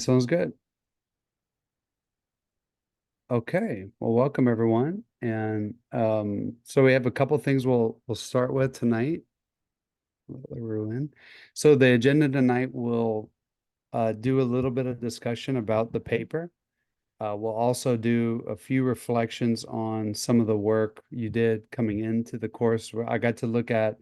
Sounds good. Okay. Well, welcome everyone. And so we have a couple things we'll start with tonight. Ruin. So the agenda tonight will do a little bit of discussion about the paper. We'll also do a few reflections on some of the work you did coming into the course. Where I got to look at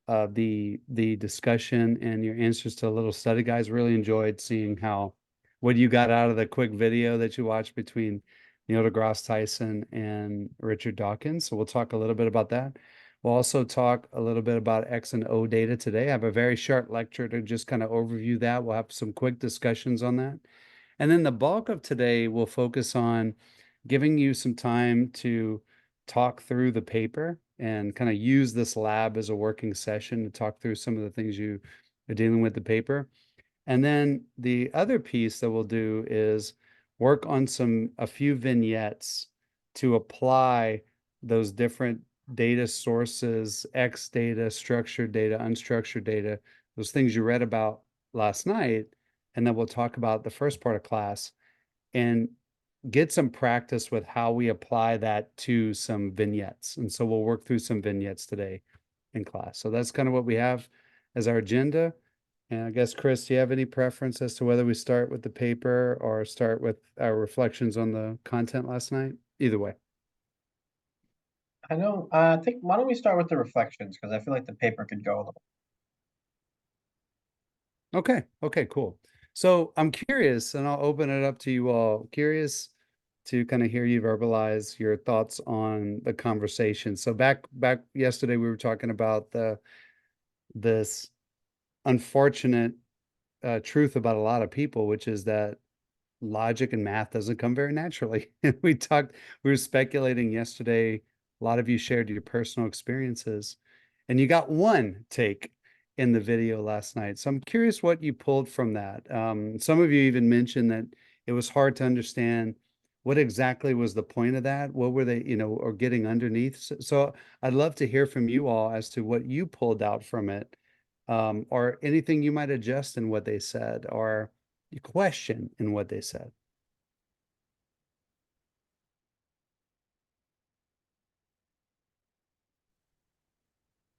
the discussion and your answers to a little study guides. Really enjoyed seeing how what you got out of the quick video that you watched between Neil deGrasse Tyson and Richard Dawkins. So we'll talk a little bit about that. We'll also talk a little bit about X and O data today. I have a very short lecture to just kind of overview that. We'll have some quick discussions on that. And then the bulk of today will focus on giving you some time to talk through the paper and kind of use this lab as a working session to talk through some of the things you are dealing with the paper. And then the other piece that we'll do is work on a few vignettes to apply those different data sources, X data, structured data, unstructured data, those things you read about last night. And then we'll talk about the first part of class and get some practice with how we apply that to some vignettes. And so we'll work through some vignettes today in class. So that's kind of what we have as our agenda. And I guess, Chris, do you have any preference as to whether we start with the paper or start with our reflections on the content last night? Either way. I know. I think why don't we start with the reflections because I feel like the paper could go a little. Okay. Okay, cool. So I'm curious, and I'll open it up to you all. Curious to kind of hear you verbalize your thoughts on the conversation. So back yesterday, we were talking about this unfortunate truth about a lot of people, which is that logic and math doesn't come very naturally. And we were speculating yesterday. A lot of you shared your personal experiences, and you got one take in the video last night. So I'm curious what you pulled from that. Some of you even mentioned that it was hard to understand what exactly was the point of that. What were they, or getting underneath. So I'd love to hear from you all as to what you pulled out from it, or anything you might adjust in what they said, or you question in what they said.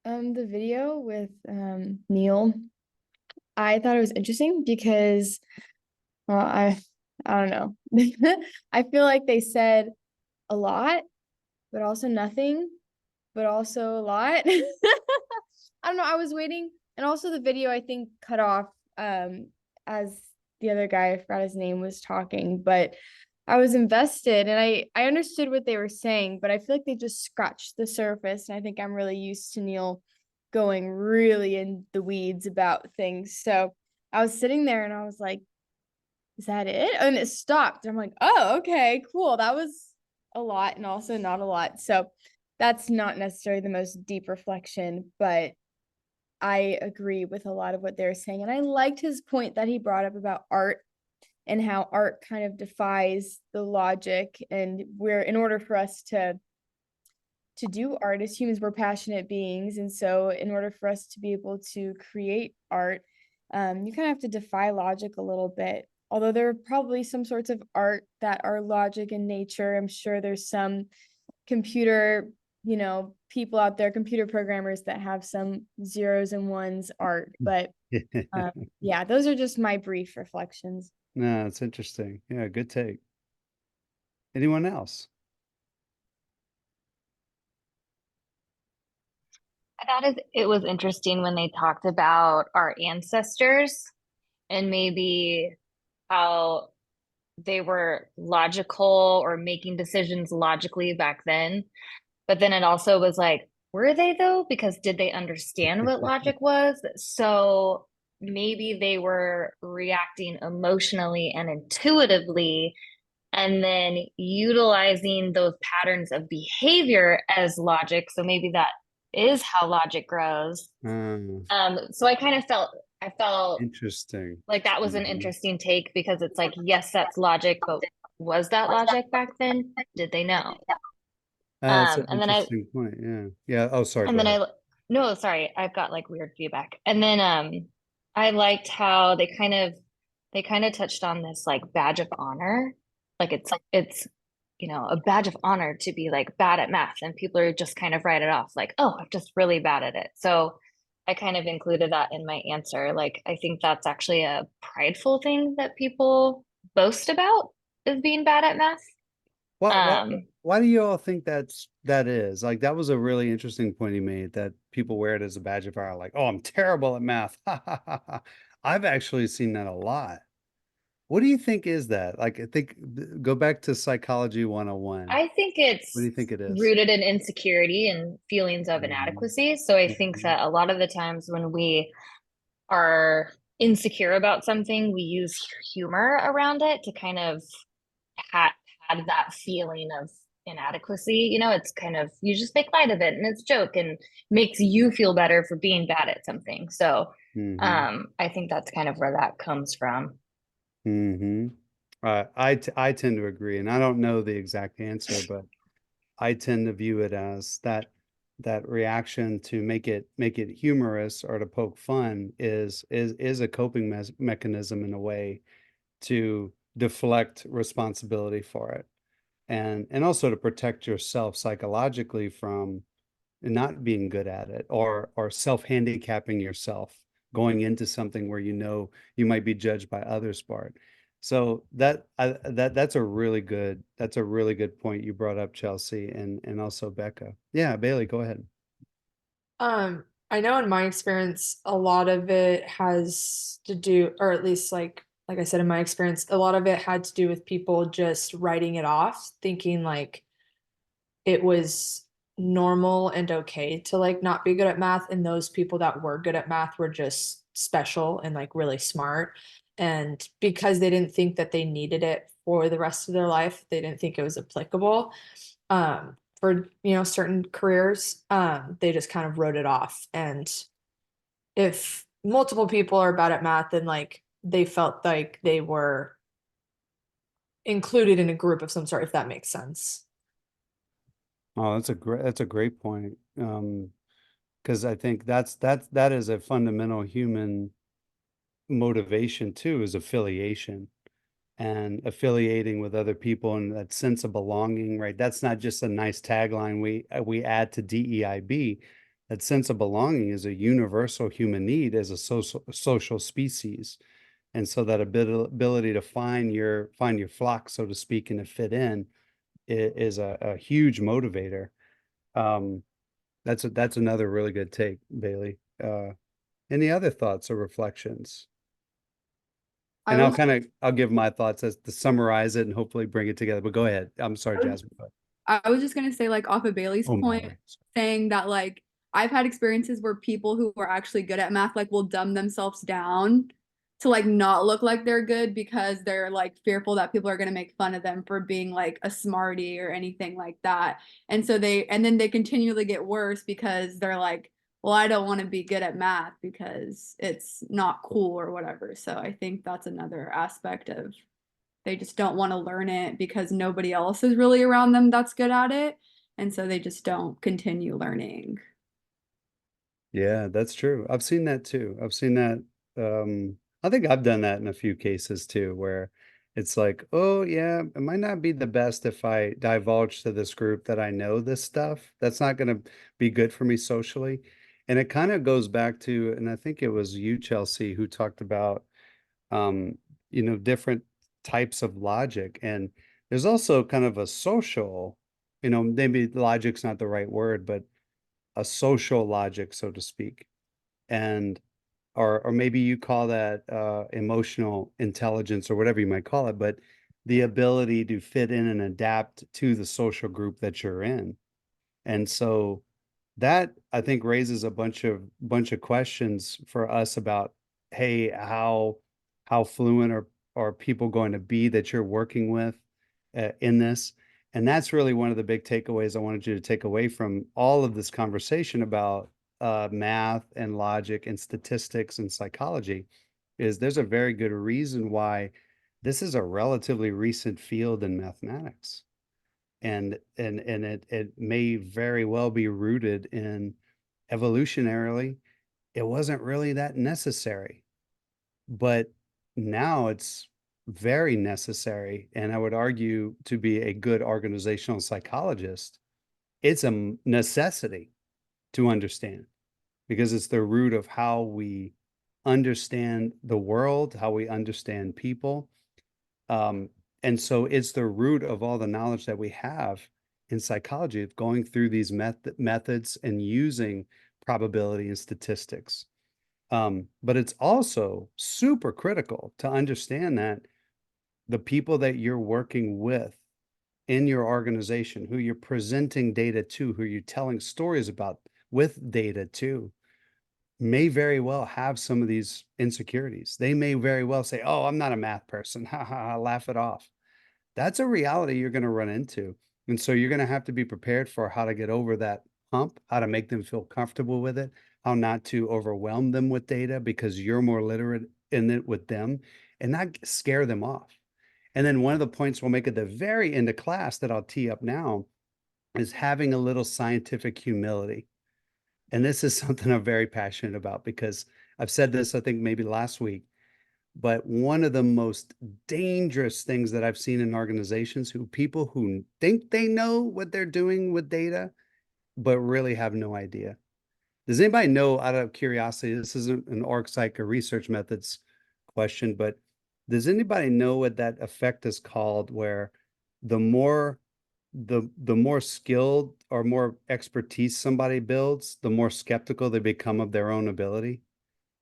The video with Neil, I thought it was interesting because I don't know. I feel like they said a lot, but also nothing, but also a lot. I don't know. I was waiting, and also the video I think cut off as the other guy, I forgot his name, was talking, but I was invested and I understood what they were saying, but I feel like they just scratched the surface. And I think I'm really used to Neil going really in the weeds about things. So I was sitting there and I was like, is that it? And it stopped. I'm like, oh, okay, cool. That was a lot and also not a lot. So that's not necessarily the most deep reflection, but I agree with a lot of what they're saying. And I liked his point that he brought up about art and how art kind of defies the logic. And we're, in order for us to do art as humans, we're passionate beings. And so in order for us to be able to create art, you kind of have to defy logic a little bit. Although there are probably some sorts of art that are logic in nature. I'm sure there's some computer, people out there, computer programmers that have some zeros and ones art. But yeah, those are just my brief reflections. No, it's interesting. Yeah, good take. Anyone else? I thought it was interesting when they talked about our ancestors and maybe how they were logical or making decisions logically back then. But then it also was like, were they though? Because did they understand what logic was? So maybe they were reacting emotionally and intuitively, and then utilizing those patterns of behavior as logic. So maybe that is how logic grows. Um, So I felt Interesting. like that was an Mhm. interesting take because it's like, yes, that's logic, but was that logic back then? Did they know? That's an And then I interesting point. Yeah. Yeah. Oh, sorry. and Go then ahead. I no, sorry, I've got like weird feedback. And then I liked how they kind of they kind of touched on this like badge of honor. Like it's a badge of honor to be like bad at math, and people are just kind of write it off like, oh, I'm just really bad at it. So I kind of included that in my answer. Like I think that's actually a prideful thing that people boast about, is being bad at math. Why do you all think that is? Like that was a really interesting point he made, that people wear it as a badge of honor, like, oh, I'm terrible at math. I've actually seen that a lot. What do you think is that? Like, I think go back to psychology 101. I think What do it's you think it is? rooted in insecurity and feelings of Mhm. inadequacy. So I think Mhm. that a lot of the times when we are insecure about something, we use humor around it to kind of ha have that feeling of inadequacy. It's kind of, you just make light of it and it's a joke and makes you feel better for being bad at something. So Mhm. I think that's kind of where that comes from. Mhm. I tend to agree, and I don't know the exact answer, but I tend to view it as that reaction to make it humorous or to poke fun is a coping mechanism in a way to deflect responsibility for it, and also to protect yourself psychologically from not being good at it, or self-handicapping yourself going into something where you might be judged by others for it. So that's a really good point you brought up, Chelsea, and also Becca. Yeah, Bailey, go ahead. I know in my experience, a lot of it has to do, or at least like I said, in my experience, a lot of it had to do with people just writing it off, thinking like it was normal and okay to like not be good at math, and those people that were good at math were just special and like really smart. And because they didn't think that they needed it for the rest of their life, they didn't think it was applicable for certain careers. They just kind of wrote it off. And if multiple people are bad at math, then like they felt like they were included in a group of some sort, if that makes sense. Oh, that's a great point. Because I think that is a fundamental human motivation too, is affiliation. And affiliating with other people and that sense of belonging, right? That's not just a nice tagline we add to DEIB. That sense of belonging is a universal human need as a social species. And so that ability to find your flock, so to speak, and to fit in is a huge motivator. Um, that's another really good take, Bailey. Any other thoughts or reflections? I And was I'll give my thoughts as to summarize it and hopefully bring it together. But go ahead. I'm sorry, Jasmine. Go ahead. I was just gonna say, like, off of Bailey's Oh, point, Mallory. saying that like I've had experiences where people who are actually good at math like will dumb themselves down to like not look like they're good because they're like fearful that people are gonna make fun of them for being like a smarty or anything like that. And then they continually get worse because they're like, well, I don't want to be good at math because it's not cool or whatever. So I think that's another aspect of they just don't want to learn it because nobody else is really around them that's good at it. And so they just don't continue learning. Yeah, that's true. I've seen that too. I've seen that. I think I've done that in a few cases too, where it's like, oh yeah, it might not be the best if I divulge to this group that I know this stuff. That's not going to be good for me socially. And it kind of goes back to, and I think it was you, Chelsea, who talked about um, different types of logic. And there's also kind of a social, maybe logic's not the right word, but a social logic, so to speak. And or maybe you call that emotional intelligence or whatever you might call it, but the ability to fit in and adapt to the social group that you're in. And so that I think raises a bunch of questions for us about, hey, how fluent are people going to be that you're working with in this? And that's really one of the big takeaways I wanted you to take away from all of this conversation about math and logic and statistics and psychology, is there's a very good reason why this is a relatively recent field in mathematics, and it may very well be rooted in evolutionarily it wasn't really that necessary, but now it's very necessary. And I would argue to be a good organizational psychologist, it's a necessity to understand because it's the root of how we understand the world, how we understand people. Um, and so it's the root of all the knowledge that we have in psychology of going through these methods and using probability and statistics. But it's also super critical to understand that the people that you're working with in your organization, who you're presenting data to, who you're telling stories about with data to, may very well have some of these insecurities. They may very well say, "Oh, I'm not a math person." Ha ha ha, laugh it off. That's a reality you're going to run into. And so you're going to have to be prepared for how to get over that hump, how to make them feel comfortable with it, how not to overwhelm them with data because you're more literate in it with them and not scare them off. And then one of the points we'll make at the very end of class that I'll tee up now is having a little scientific humility. And this is something I'm very passionate about because I've said this, I think maybe last week, but one of the most dangerous things that I've seen in organizations who people who think they know what they're doing with data, but really have no idea. Does anybody know, out of curiosity, this isn't an org psych or research methods question, but does anybody know what that effect is called where the more the more skilled or more expertise somebody builds, the more skeptical they become of their own ability?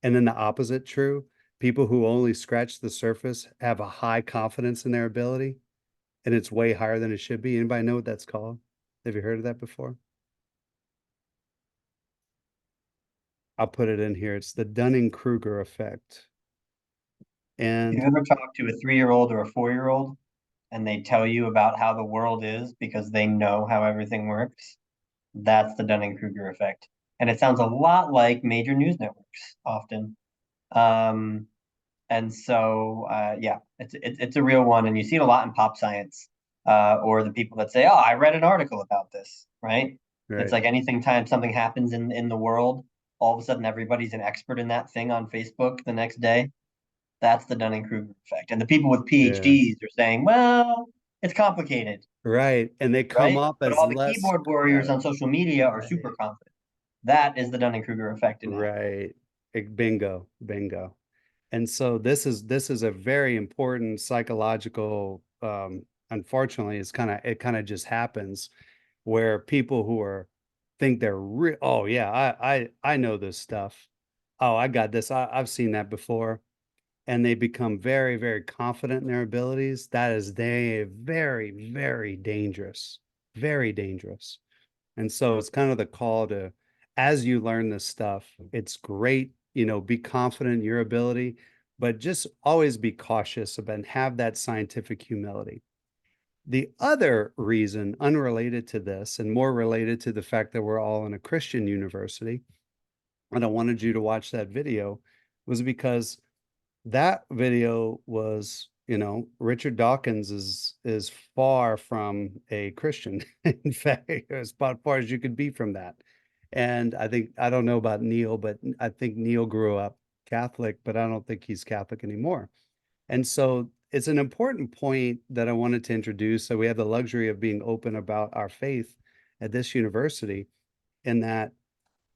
And then the opposite true. People who only scratch the surface have a high confidence in their ability, and it's way higher than it should be. Anybody know what that's called? Have you heard of that before? I'll put it in here. It's the Dunning-Kruger effect. If you And ever talk to a 3-year-old or a 4-year-old and they tell you about how the world is because they know how everything works, that's the Dunning-Kruger effect. And it sounds a lot like major news networks often. Um, and so, yeah, it's a real one, and you see it a lot in pop science, or the people that say, "Oh, I read an article about this," right? It's right, like anything time something happens in the world, all of a sudden everybody's an expert in that thing on Facebook the next day. That's the Dunning-Kruger effect. And the people with yeah, PhDs are saying, "Well, it's complicated," right. And they come right? up But as all the less, keyboard warriors on social media are super right, confident. That is the Dunning-Kruger effect in action. right. Bingo, bingo. And so this is a very important psychological, unfortunately, it kind of just happens where people who are think they're real, oh yeah, I know this stuff. Oh, I got this. I've seen that before. And they become very, very confident in their abilities. That is they very, very dangerous. Very dangerous. And so it's kind of the call to, as you learn this stuff, it's great, be confident in your ability, but just always be cautious about and have that scientific humility. The other reason, unrelated to this and more related to the fact that we're all in a Christian university, and I wanted you to watch that video, was because that video was, Richard Dawkins is far from a Christian. In fact, as far as you could be from that. And I don't know about Neil, but I think Neil grew up Catholic, but I don't think he's Catholic anymore. And so it's an important point that I wanted to introduce. So we have the luxury of being open about our faith at this university, in that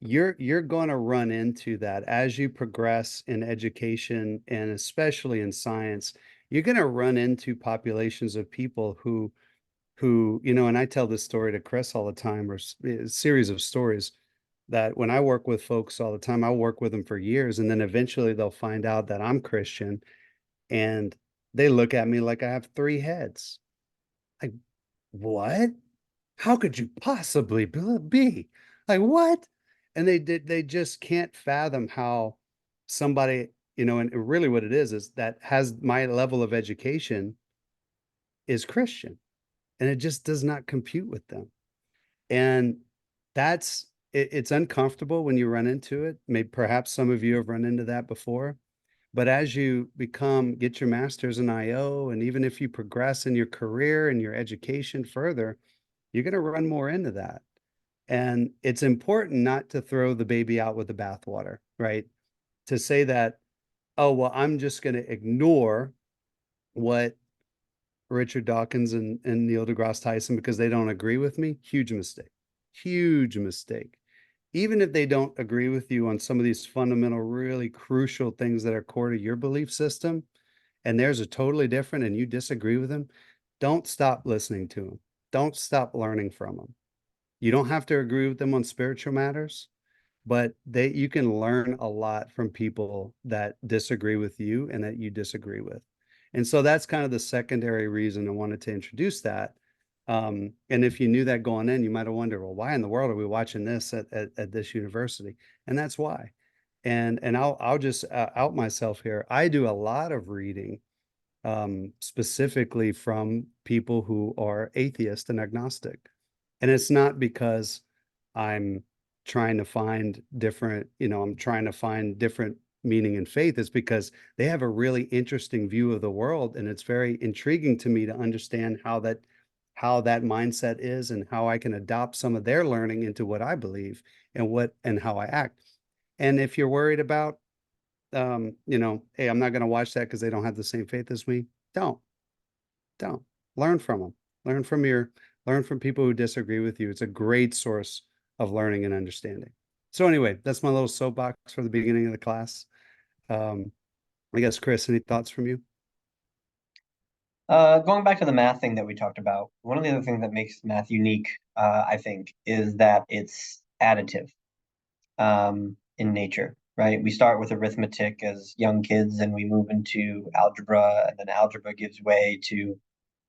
you're going to run into that as you progress in education and especially in science. You're going to run into populations of people who, and I tell this story to Chris all the time, or a series of stories, that when I work with folks all the time, I work with them for years, and then eventually they'll find out that I'm Christian, and they look at me like I have three heads. Like, what? How could you possibly be? Like, what? And they just can't fathom how somebody, and really what it is that has my level of education is Christian. And it just does not compute with them. And it's uncomfortable when you run into it. Maybe perhaps some of you have run into that before. But as you get your master's in IO, and even if you progress in your career and your education further, you're going to run more into that. And it's important not to throw the baby out with the bathwater, right? To say that oh, well, I'm just going to ignore what Richard Dawkins and Neil deGrasse Tyson because they don't agree with me. Huge mistake. Huge mistake. Even if they don't agree with you on some of these fundamental, really crucial things that are core to your belief system, and theirs are totally different and you disagree with them, don't stop listening to them. Don't stop learning from them. You don't have to agree with them on spiritual matters, but you can learn a lot from people that disagree with you and that you disagree with. And so that's kind of the secondary reason I wanted to introduce that. And if you knew that going in, you might have wondered, well, why in the world are we watching this at this university? And that's why. And I'll just out myself here. I do a lot of reading, specifically from people who are atheist and agnostic. And it's not because I'm trying to find different, I'm trying to find different meaning in faith. It's because they have a really interesting view of the world. And it's very intriguing to me to understand how that mindset is and how I can adopt some of their learning into what I believe and how I act. And if you're worried about, hey, I'm not going to watch that because they don't have the same faith as me, don't don't learn from them. Learn from people who disagree with you. It's a great source of learning and understanding. So anyway, that's my little soapbox for the beginning of the class. I guess, Chris, any thoughts from you? Going back to the math thing that we talked about, one of the other things that makes math unique, I think, is that it's additive in nature, right? We start with arithmetic as young kids and we move into algebra, and then algebra gives way to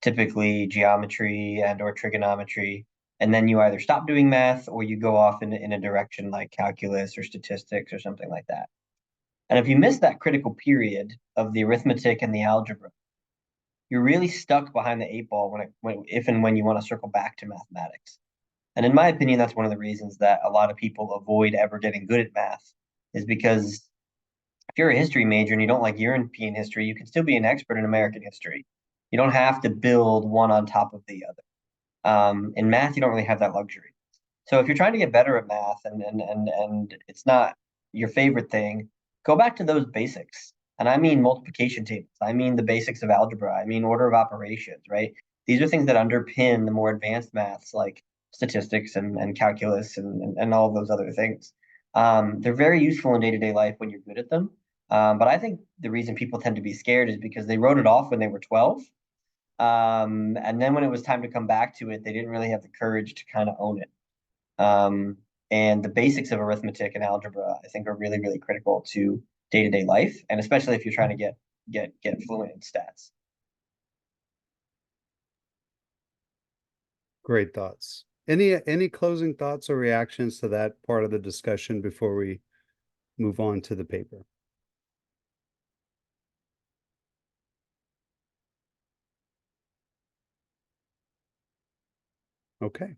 typically geometry and or trigonometry. And then you either stop doing math or you go off in a direction like calculus or statistics or something like that. And if you miss that critical period of the arithmetic and the algebra, you're really stuck behind the eight ball if and when you want to circle back to mathematics. And in my opinion, that's one of the reasons that a lot of people avoid ever getting good at math, is because if you're a history major and you don't like European history, you can still be an expert in American history. You don't have to build one on top of the other. In math, you don't really have that luxury. So if you're trying to get better at math and it's not your favorite thing, go back to those basics. And I mean multiplication tables. I mean the basics of algebra. I mean order of operations, right? These are things that underpin the more advanced maths like statistics and calculus and all of those other things. They're very useful in day-to-day life when you're good at them. But I think the reason people tend to be scared is because they wrote it off when they were 12. And then when it was time to come back to it, they didn't really have the courage to kind of own it. And the basics of arithmetic and algebra, I think, are really, really critical to day-to-day life, and especially if you're trying to get fluent in stats. Great thoughts. Any closing thoughts or reactions to that part of the discussion before we move on to the paper? Okay.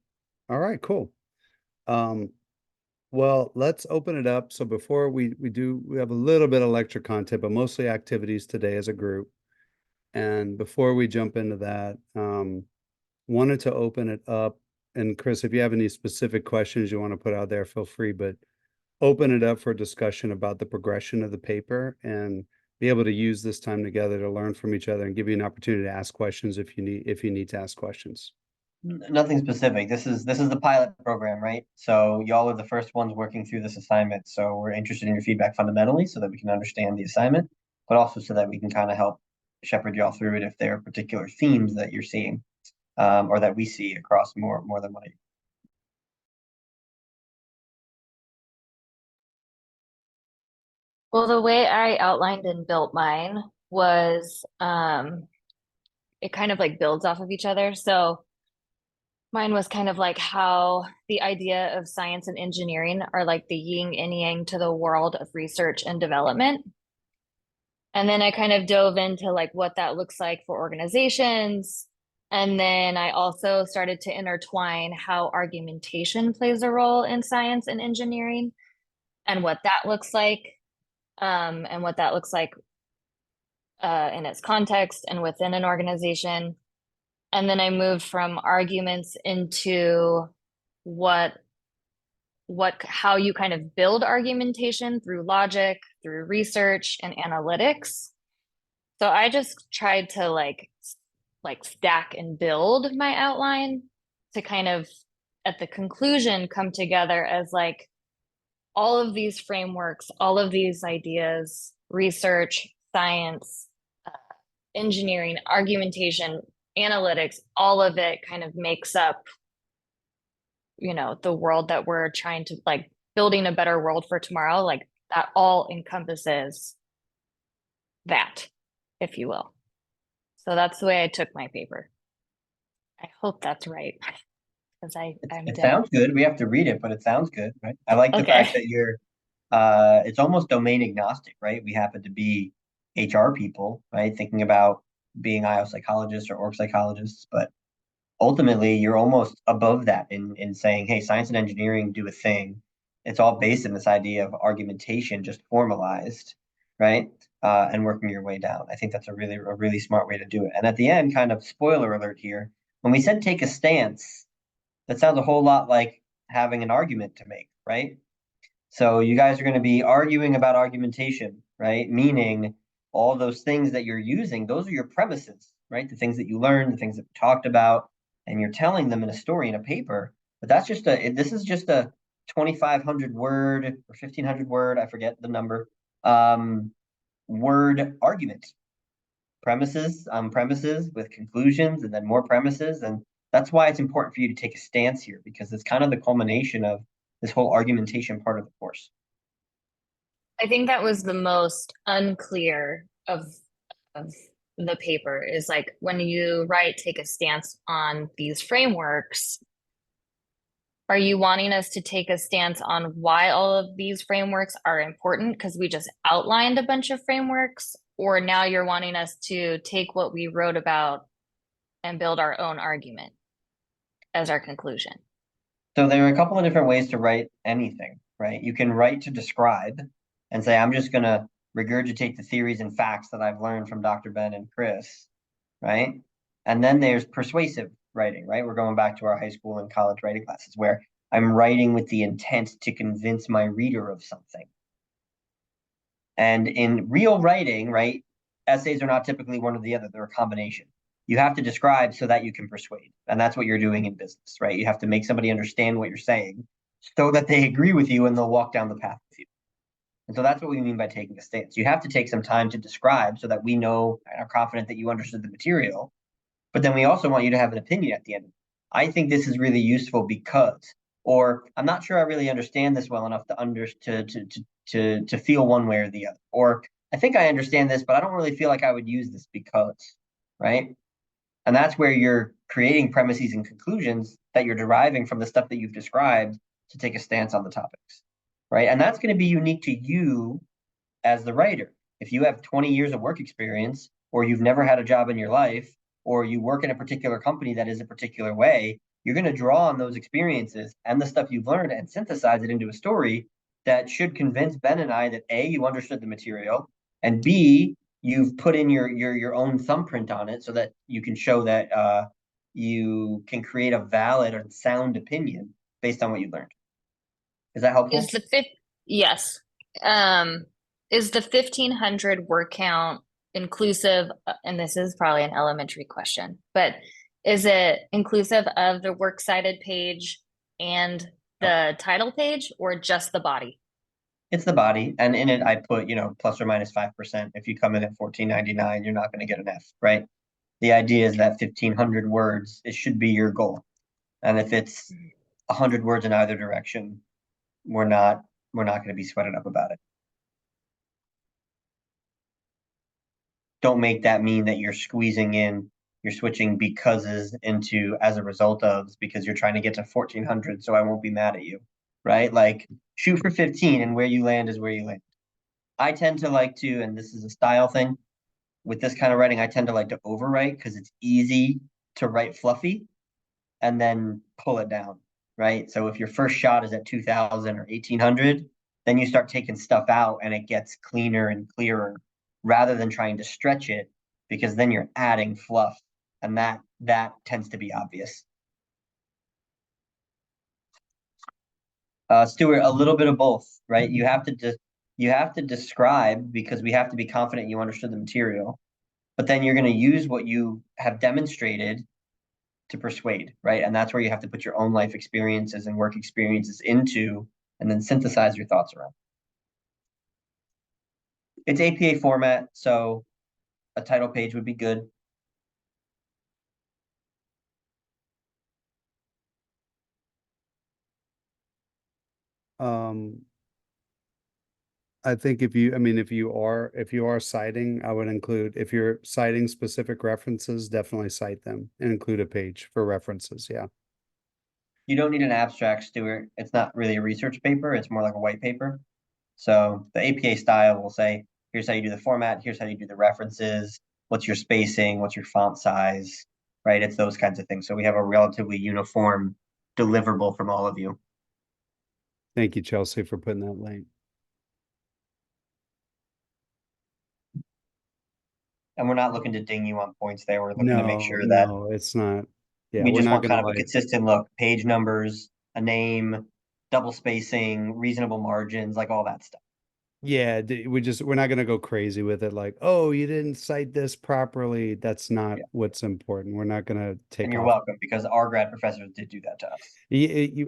All right, cool. Well, let's open it up. So before we have a little bit of lecture content, but mostly activities today as a group. And before we jump into that, wanted to open it up. And Chris, if you have any specific questions you want to put out there, feel free, but open it up for discussion about the progression of the paper and be able to use this time together to learn from each other and give you an opportunity to ask questions if you need to ask questions. Nothing specific. This is the pilot program, right? So y'all are the first ones working through this assignment. So we're interested in your feedback fundamentally so that we can understand the assignment, but also so that we can kind of help shepherd y'all through it if there are particular themes that you're seeing, or that we see across more than one. Well, the way I outlined and built mine was it kind of like builds off of each other. So mine was kind of like how the idea of science and engineering are like the yin and yang to the world of research and development. And then I kind of dove into like what that looks like for organizations. And then I also started to intertwine how argumentation plays a role in science and engineering and what that looks like, and what that looks like in its context and within an organization. And then I moved from arguments into what how you kind of build argumentation through logic, through research and analytics. So I just tried to like stack and build my outline to kind of at the conclusion come together as like all of these frameworks, all of these ideas, research, science, engineering, argumentation, analytics, all of it kind of makes up, the world that we're trying to like building a better world for tomorrow. Like that all encompasses that, if you will. So that's the way I took my paper. I hope that's right. Because I'm It dead. sounds good. We have to read it, but it sounds good, right? I like the Okay. fact that you're it's almost domain agnostic, right? We happen to be HR people, right? Thinking about being IO psychologists or org psychologists, but ultimately you're almost above that in saying, hey, science and engineering do a thing. It's all based in this idea of argumentation just formalized, right? And working your way down. I think that's a really smart way to do it. And at the end, kind of spoiler alert here, when we said take a stance, that sounds a whole lot like having an argument to make, right? So you guys are going to be arguing about argumentation, right? Meaning all those things that you're using, those are your premises, right? The things that you learned, the things that we talked about, and you're telling them in a story, in a paper. But this is just a 2,500 word or 1,500 word, I forget the number, word argument. Premises on premises with conclusions and then more premises. And that's why it's important for you to take a stance here, because it's kind of the culmination of this whole argumentation part of the course. I think that was the most unclear of the paper is like when you write take a stance on these frameworks, are you wanting us to take a stance on why all of these frameworks are important because we just outlined a bunch of frameworks, or now you're wanting us to take what we wrote about and build our own argument as our conclusion? So there are a couple of different ways to write anything, right? You can write to describe and say, I'm just going to regurgitate the theories and facts that I've learned from Dr. Ben and Chris, right? And then there's persuasive writing, right? We're going back to our high school and college writing classes where I'm writing with the intent to convince my reader of something. And in real writing, right, essays are not typically one or the other, they're a combination. You have to describe so that you can persuade. And that's what you're doing in business, right? You have to make somebody understand what you're saying so that they agree with you and they'll walk down the path with you. And so that's what we mean by taking a stance. You have to take some time to describe so that we know and are confident that you understood the material. But then we also want you to have an opinion at the end. I think this is really useful because, or I'm not sure I really understand this well enough to feel one way or the other. Or I think I understand this, but I don't really feel like I would use this because, right? And that's where you're creating premises and conclusions that you're deriving from the stuff that you've described to take a stance on the topics, right? And that's going to be unique to you as the writer. If you have 20 years of work experience, or you've never had a job in your life, or you work in a particular company that is a particular way, you're going to draw on those experiences and the stuff you've learned and synthesize it into a story that should convince Ben and I that A, you understood the material, and B, you've put in your own thumbprint on it so that you can show that you can create a valid or sound opinion based on what you learned. Is that helpful? Yes. Is the 1,500 word count inclusive, and this is probably an elementary question, but is it inclusive of the works cited page and the title page, or just the body? It's the body, and in it I put, plus or minus 5%. If you come in at 14.99, you're not going to get an F, right? The idea is that 1,500 words, it should be your goal. And if it's 100 words in either direction, we're not going to be sweated up about it. Don't make that mean that you're squeezing in, you're switching becauses into as a result of, because you're trying to get to 1,400, so I won't be mad at you, right? Like shoot for 15 and where you land is where you land. I tend to like to, and this is a style thing, with this kind of writing, I tend to like to overwrite because it's easy to write fluffy and then pull it down, right? So if your first shot is at 2,000 or 1,800, then you start taking stuff out and it gets cleaner and clearer rather than trying to stretch it, because then you're adding fluff, and that tends to be obvious. Stuart, a little bit of both, right? You have to describe because we have to be confident you understood the material, but then you're going to use what you have demonstrated to persuade, right? And that's where you have to put your own life experiences and work experiences into, and then synthesize your thoughts around. It's APA format, so a title page would be good. I think if you are citing, I would include, if you're citing specific references, definitely cite them and include a page for references. Yeah. You don't need an abstract, Stuart. It's not really a research paper. It's more like a white paper. So the APA style will say, here's how you do the format. Here's how you do the references. What's your spacing? What's your font size? Right? It's those kinds of things. So we have a relatively uniform deliverable from all of you. Thank you, Chelsea, for putting that link. And we're not looking to ding you on points there. We're looking to make sure that No, it's not. Yeah, we we're just not want gonna kind of a like, consistent look, page numbers, a name, double spacing, reasonable margins, like all that stuff. yeah, we're not gonna go crazy with it. Like, oh, you didn't cite this properly. That's not Yeah. what's important. We're not gonna And take you're off. welcome because our grad professors did do that to us.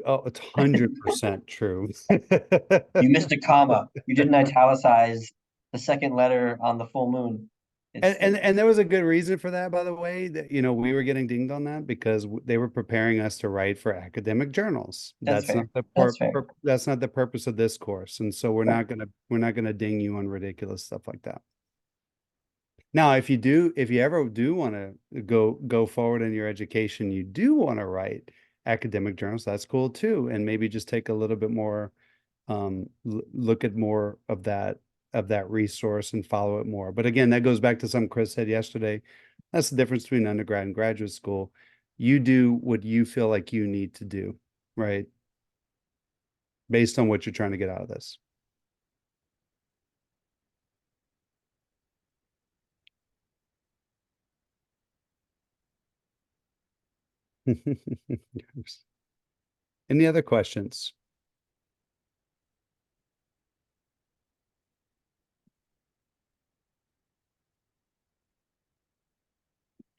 Oh, it's 100% true. You missed a comma. You didn't italicize the second letter on the full moon. And there was a good reason for that, by the way, that we were getting dinged on that because they were preparing us to write for academic journals. That's fair. That's fair. That's not the purpose of this course. And so we're not gonna ding you on ridiculous stuff like that. Now, if you ever do want to go forward in your education, you do want to write academic journals, that's cool too. And maybe just take a little bit more, look at more of that resource and follow it more. But again, that goes back to something Chris said yesterday. That's the difference between undergrad and graduate school. You do what you feel like you need to do, right? Based on what you're trying to get out of this. Any other questions?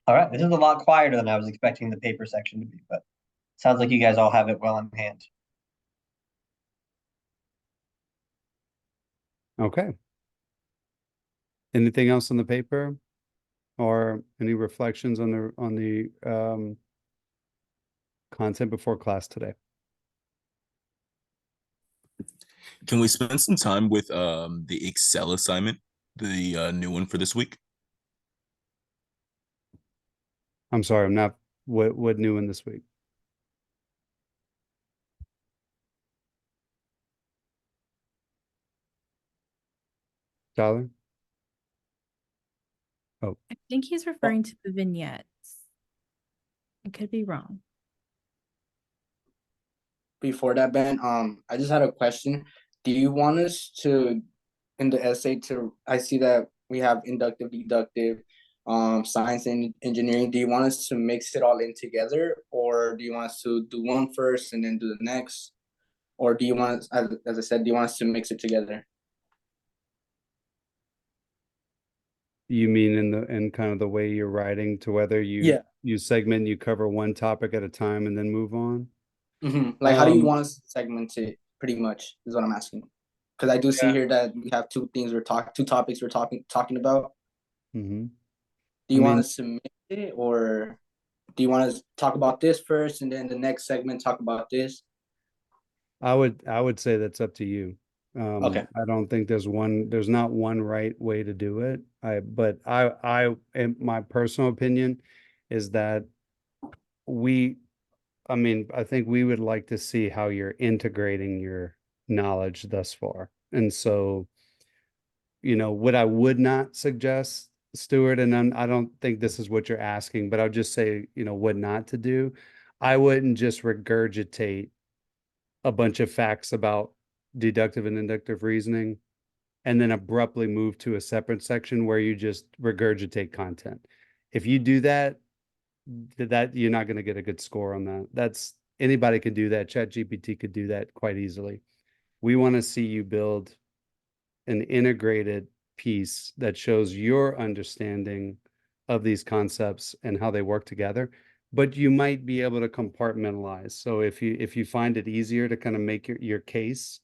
All right. This is a lot quieter than I was expecting the paper section to be, but sounds like you guys all have it well in hand. Okay. Anything else on the paper or any reflections on the content before class today? Can we spend some time with the Excel assignment, the new one for this week? I'm sorry, I'm not, what new in this week? Tyler? Oh, I think he's referring to the vignettes. I could be wrong. Before that, Ben, I just had a question. Do you want us to, in the essay, I see that we have inductive, deductive, science and engineering. Do you want us to mix it all in together, or do you want us to do one first and then do the next? Or do you want us, as I said, do you want us to mix it together? you mean in kind of the way you're writing, to whether you segment, you cover one topic at a time and then move on? Like, how do you want us to segment it? Pretty much is what I'm asking. Because I do see here that we have two topics we're talking about. Mm-hmm. Do you want us to mix it, or do you want us to talk about this first and then the next segment talk about this? I would say that's up to you. Okay. I don't think there's not one right way to do it. But in my personal opinion is that I think we would like to see how you're integrating your knowledge thus far. And so, what I would not suggest, Stuart, and I don't think this is what you're asking, but I'll just say, what not to do. I wouldn't just regurgitate a bunch of facts about deductive and inductive reasoning and then abruptly move to a separate section where you just regurgitate content. If you do that you're not going to get a good score on that. anybody could do that. ChatGPT could do that quite easily. We want to see you build an integrated piece that shows your understanding of these concepts and how they work together. But you might be able to compartmentalize. So if you find it easier to kind of make your case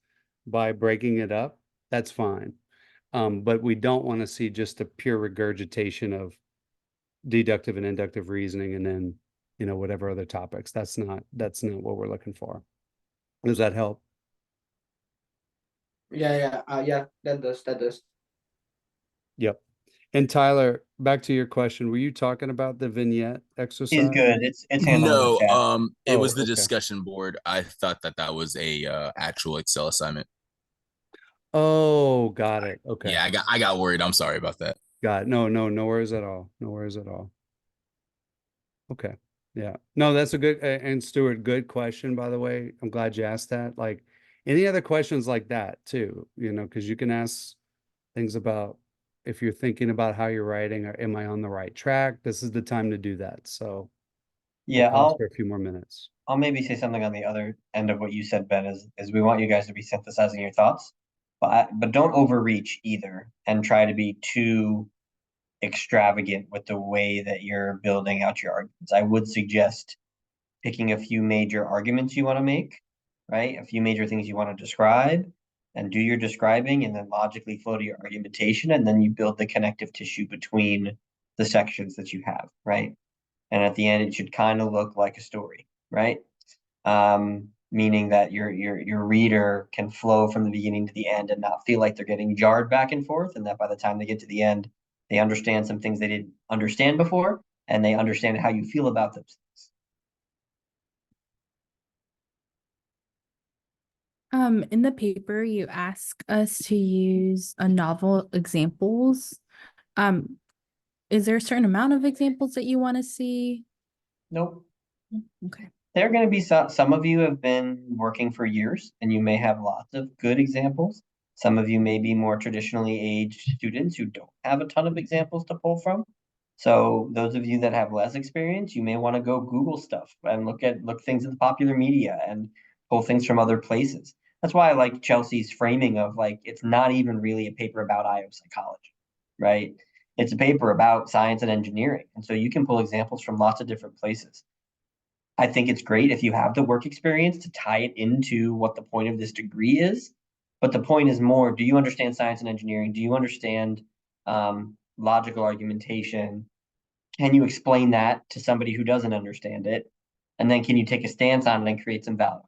by breaking it up, that's fine. But we don't want to see just a pure regurgitation of deductive and inductive reasoning and then, whatever other topics. That's not what we're looking for. Does that help? Yeah, that does. Yep. And Tyler, back to your question, were you talking about the vignette He's exercise? good. It's handled in the No, chat. it Oh, was the okay. discussion board. I thought that was a actual Excel assignment. Oh, got it. Okay. Yeah, I got worried. I'm sorry about that. Got it. No worries at all. No worries at all. Okay. Yeah. No, that's a good, and Stuart, good question, by the way. I'm glad you asked that. Like any other questions like that too, because you can ask things about if you're thinking about how you're writing or am I on the right track? This is the time to do that. So we'll Yeah, pause for a few more minutes. I'll maybe say something on the other end of what you said, Ben, is we want you guys to be synthesizing your thoughts, but don't overreach either and try to be too extravagant with the way that you're building out your arguments. I would suggest picking a few major arguments you want to make, right? A few major things you want to describe and do your describing and then logically flow to your argumentation. And then you build the connective tissue between the sections that you have, right? And at the end, it should kind of look like a story, right? Meaning that your reader can flow from the beginning to the end and not feel like they're getting jarred back and forth, and that by the time they get to the end, they understand some things they didn't understand before, and they understand how you feel about those things. In the paper, you ask us to use a novel examples. Is there a certain amount of examples that you want to see? Nope. Okay. There are going to be some of you have been working for years and you may have lots of good examples. Some of you may be more traditionally aged students who don't have a ton of examples to pull from. So those of you that have less experience, you may want to go Google stuff and look things in the popular media and pull things from other places. That's why I like Chelsea's framing of like it's not even really a paper about IO psychology, right? It's a paper about science and engineering. And so you can pull examples from lots of different places. I think it's great if you have the work experience to tie it into what the point of this degree is. But the point is more, do you understand science and engineering? Do you understand logical argumentation? Can you explain that to somebody who doesn't understand it? And then can you take a stance on it and create some value?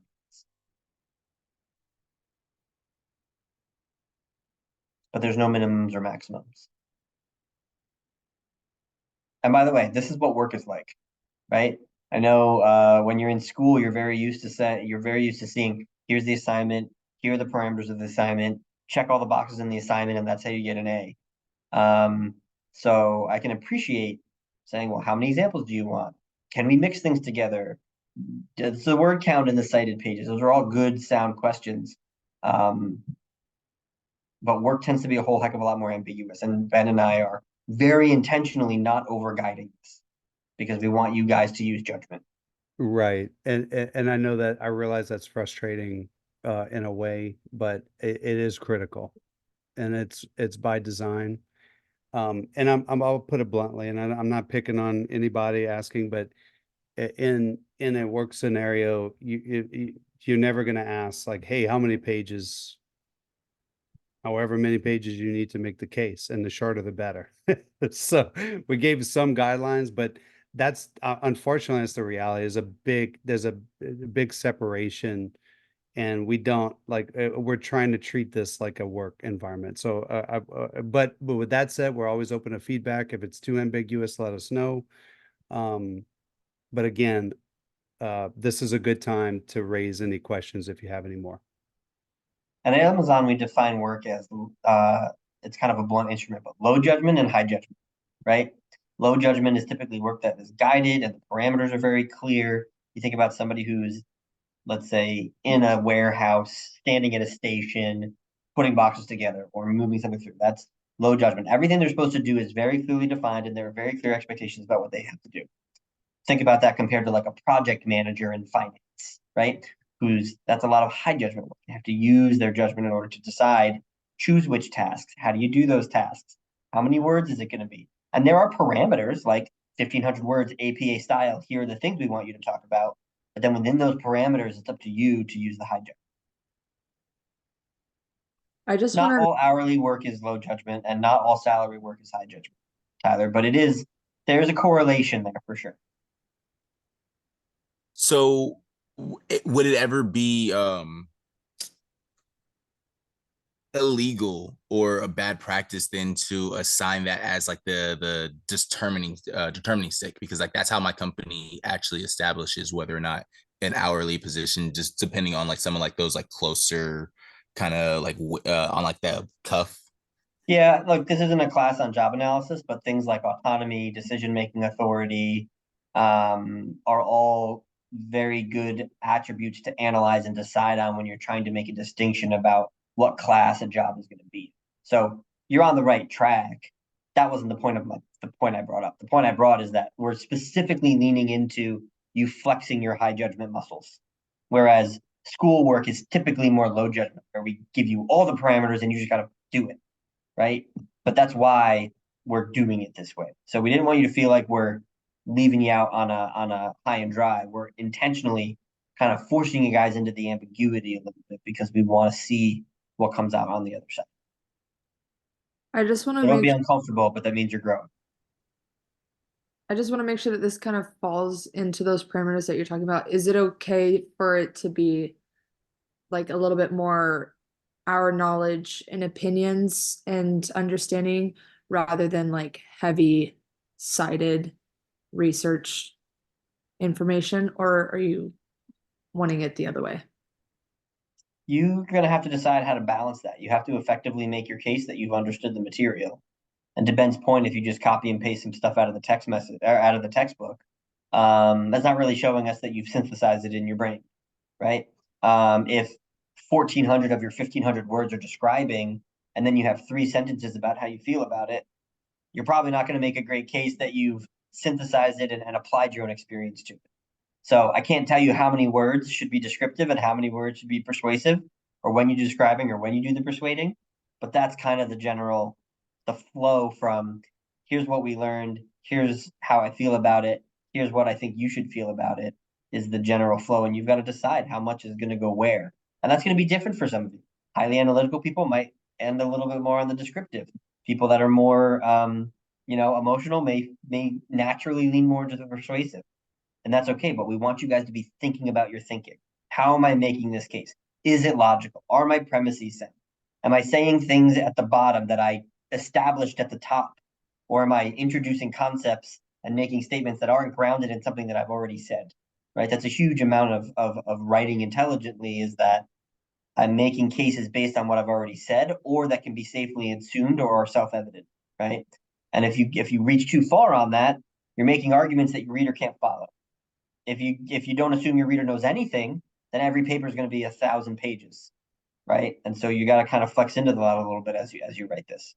But there's no minimums or maximums. And by the way, this is what work is like, right? I know when you're in school, you're very used to seeing here's the assignment, here are the parameters of the assignment, check all the boxes in the assignment, and that's how you get an A. So I can appreciate saying, well, how many examples do you want? Can we mix things together? Does the word count in the cited pages? Those are all good, sound questions. But work tends to be a whole heck of a lot more ambiguous. And Ben and I are very intentionally not over guiding this because we want you guys to use judgment. Right. And I know that I realize that's frustrating in a way, but it is critical and it's by design. And I'll put it bluntly, and I'm not picking on anybody asking, but in a work scenario, you're never going to ask like, hey, how many pages, however many pages you need to make the case, and the shorter the better. So we gave some guidelines, but that's unfortunately that's the reality. There's a big separation, and we don't like we're trying to treat this like a work environment. So but with that said, we're always open to feedback. If it's too ambiguous, let us know. But again, this is a good time to raise any questions if you have any more. And at Amazon, we define work as it's kind of a blunt instrument, but low judgment and high judgment, right? Low judgment is typically work that is guided and the parameters are very clear. You think about somebody who's, let's say, in a warehouse, standing at a station, putting boxes together or moving something through. That's low judgment. Everything they're supposed to do is very clearly defined and there are very clear expectations about what they have to do. think about that compared to like a project manager in finance, right? That's a lot of high judgment work. You have to use their judgment in order to decide, choose which tasks. How do you do those tasks? How many words is it going to be? And there are parameters like 1,500 words APA style. Here are the things we want you to talk about. But then within those parameters, it's up to you to use the high judgment. I just Not want to all hourly work is low judgment and not all salary work is high judgment, Tyler, but there's a correlation there for sure. So would it ever be illegal or a bad practice then to assign that as like the determining stick? Because like that's how my company actually establishes whether or not an hourly position, just depending on like someone like those like closer kind of like on like the cuff. Yeah, look, this isn't a class on job analysis, but things like autonomy, decision-making authority, are all very good attributes to analyze and decide on when you're trying to make a distinction about what class a job is going to be. So you're on the right track. That wasn't the point of the point I brought up. The point I brought is that we're specifically leaning into you flexing your high judgment muscles, whereas schoolwork is typically more low judgment, where we give you all the parameters and you just got to do it, right? But that's why we're doing it this way. So we didn't want you to feel like we're leaving you out on a high and dry. We're intentionally kind of forcing you guys into the ambiguity a little bit because we want to see what comes out on the other side. I just want So to don't be make uncomfortable, but that means you're growing. I just want to make sure that this kind of falls into those parameters that you're talking about. Is it okay for it to be like a little bit more our knowledge and opinions and understanding rather than like heavy cited research information, or are you wanting it the other way? You're going to have to decide how to balance that. You have to effectively make your case that you've understood the material. And to Ben's point, if you just copy and paste some stuff out of the text message or out of the textbook, that's not really showing us that you've synthesized it in your brain, right? If 1,400 of your 1,500 words are describing, and then you have 3 sentences about how you feel about it, you're probably not going to make a great case that you've synthesized it and applied your own experience to it. So I can't tell you how many words should be descriptive and how many words should be persuasive, or when you're describing or when you do the persuading. But that's kind of the flow from here's what we learned, here's how I feel about it, here's what I think you should feel about it, is the general flow. And you've got to decide how much is going to go where. And that's going to be different for some of you. Highly analytical people might end a little bit more on the descriptive. People that are more emotional may naturally lean more to the persuasive. And that's okay, but we want you guys to be thinking about your thinking. How am I making this case? Is it logical? Are my premises sound? Am I saying things at the bottom that I established at the top? Or am I introducing concepts and making statements that aren't grounded in something that I've already said? Right? That's a huge amount of writing intelligently, is that I'm making cases based on what I've already said, or that can be safely assumed or are self-evident, right? And if you reach too far on that, you're making arguments that your reader can't follow. If you don't assume your reader knows anything, then every paper is going to be 1,000 pages, right? And so you got to kind of flex into that a little bit as you write this.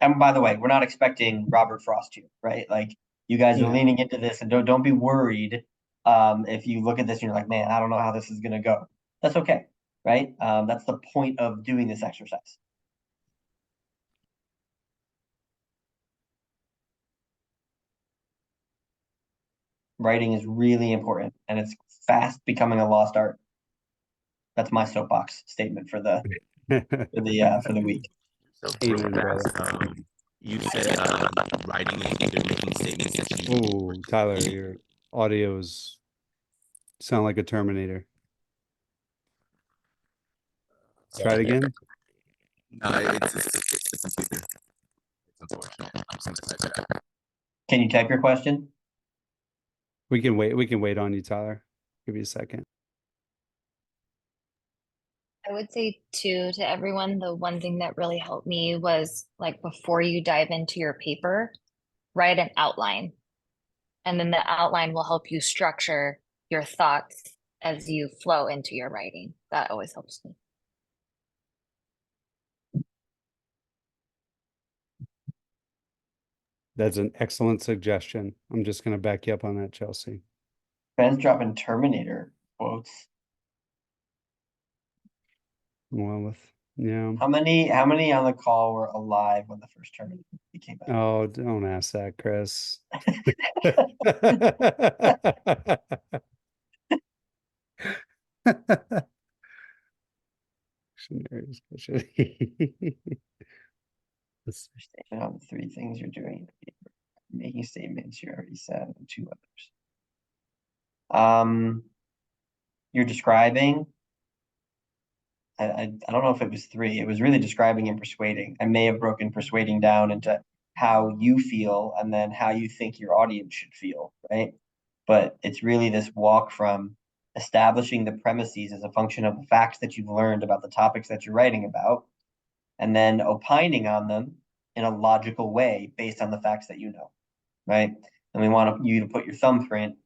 And by the way, we're not expecting Robert Frost here, right? Like you guys are leaning into this, and don't be worried if you look at this and you're like, man, I don't know how this is going to go. That's okay, right? That's the point of doing this exercise. Writing is really important, and it's fast becoming a lost art. That's my soapbox statement for the week. So Amen, brother. You said writing is either making statements that you Oh, Tyler, your audios sound like a Terminator. Try it again. No, it's computer. It's unfortunate. I'm so sorry for that. Can you type your question? We can wait. We can wait on you, Tyler. Give you a second. I would say too, to everyone, the one thing that really helped me was like before you dive into your paper, write an outline. And then the outline will help you structure your thoughts as you flow into your writing. That always helps me. That's an excellent suggestion. I'm just gonna back you up on that, Chelsea. Ben's dropping Terminator quotes. Well, with yeah. How many on the call were alive when the first Terminator came out? Oh, don't ask that, Chris. Statement on the three things you're doing. Making statements you already said and two others. You're describing. I don't know if it was three. It was really describing and persuading. I may have broken persuading down into how you feel and then how you think your audience should feel, right? But it's really this walk from establishing the premises as a function of the facts that you've learned about the topics that you're writing about, and then opining on them in a logical way based on the facts that you know, right? And we want you to put your thumbprint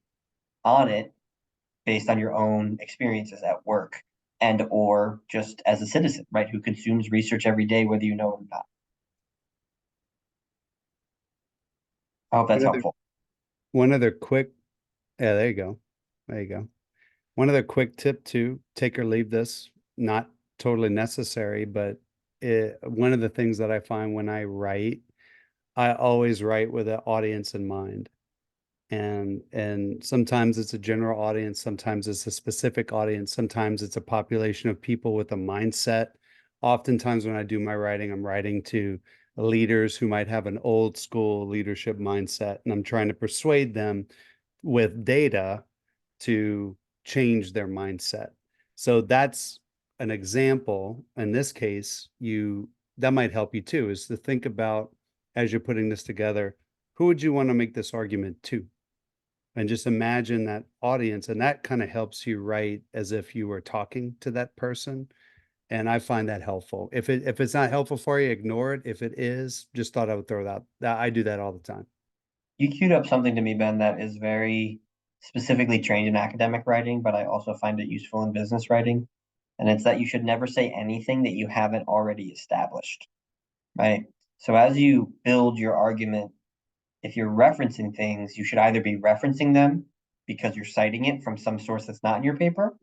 on it based on your own experiences at work and or just as a citizen, right, who consumes research every day, whether you know it or not. I hope that's helpful. One other quick, yeah, there you go. There you go. One other quick tip to take or leave this, not totally necessary, but one of the things that I find when I write, I always write with an audience in mind. And sometimes it's a general audience, sometimes it's a specific audience, sometimes it's a population of people with a mindset. Oftentimes when I do my writing, I'm writing to leaders who might have an old school leadership mindset, and I'm trying to persuade them with data to change their mindset. So that's an example. In this case, that might help you too, is to think about, as you're putting this together, who would you want to make this argument to? And just imagine that audience, and that kind of helps you write as if you were talking to that person. And I find that helpful. If it's not helpful for you, ignore it. If it is, just thought I would throw that. I do that all the time. You queued up something to me, Ben, that is very specifically trained in academic writing, but I also find it useful in business writing. And it's that you should never say anything that you haven't already established, right? So as you build your argument, if you're referencing things, you should either be referencing them because you're citing it from some source that's not in your paper,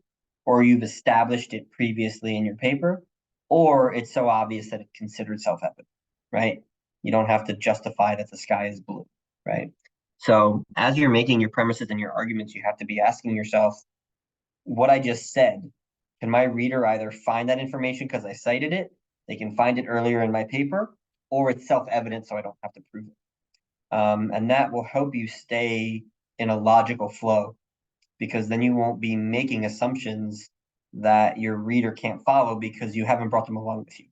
or you've established it previously in your paper, or it's so obvious that it's considered self-evident, right? You don't have to justify that the sky is blue, right? So as you're making your premises and your arguments, you have to be asking yourself, what I just said, can my reader either find that information because I cited it, they can find it earlier in my paper, or it's self-evident so I don't have to prove it. And that will help you stay in a logical flow, because then you won't be making assumptions that your reader can't follow because you haven't brought them along with you.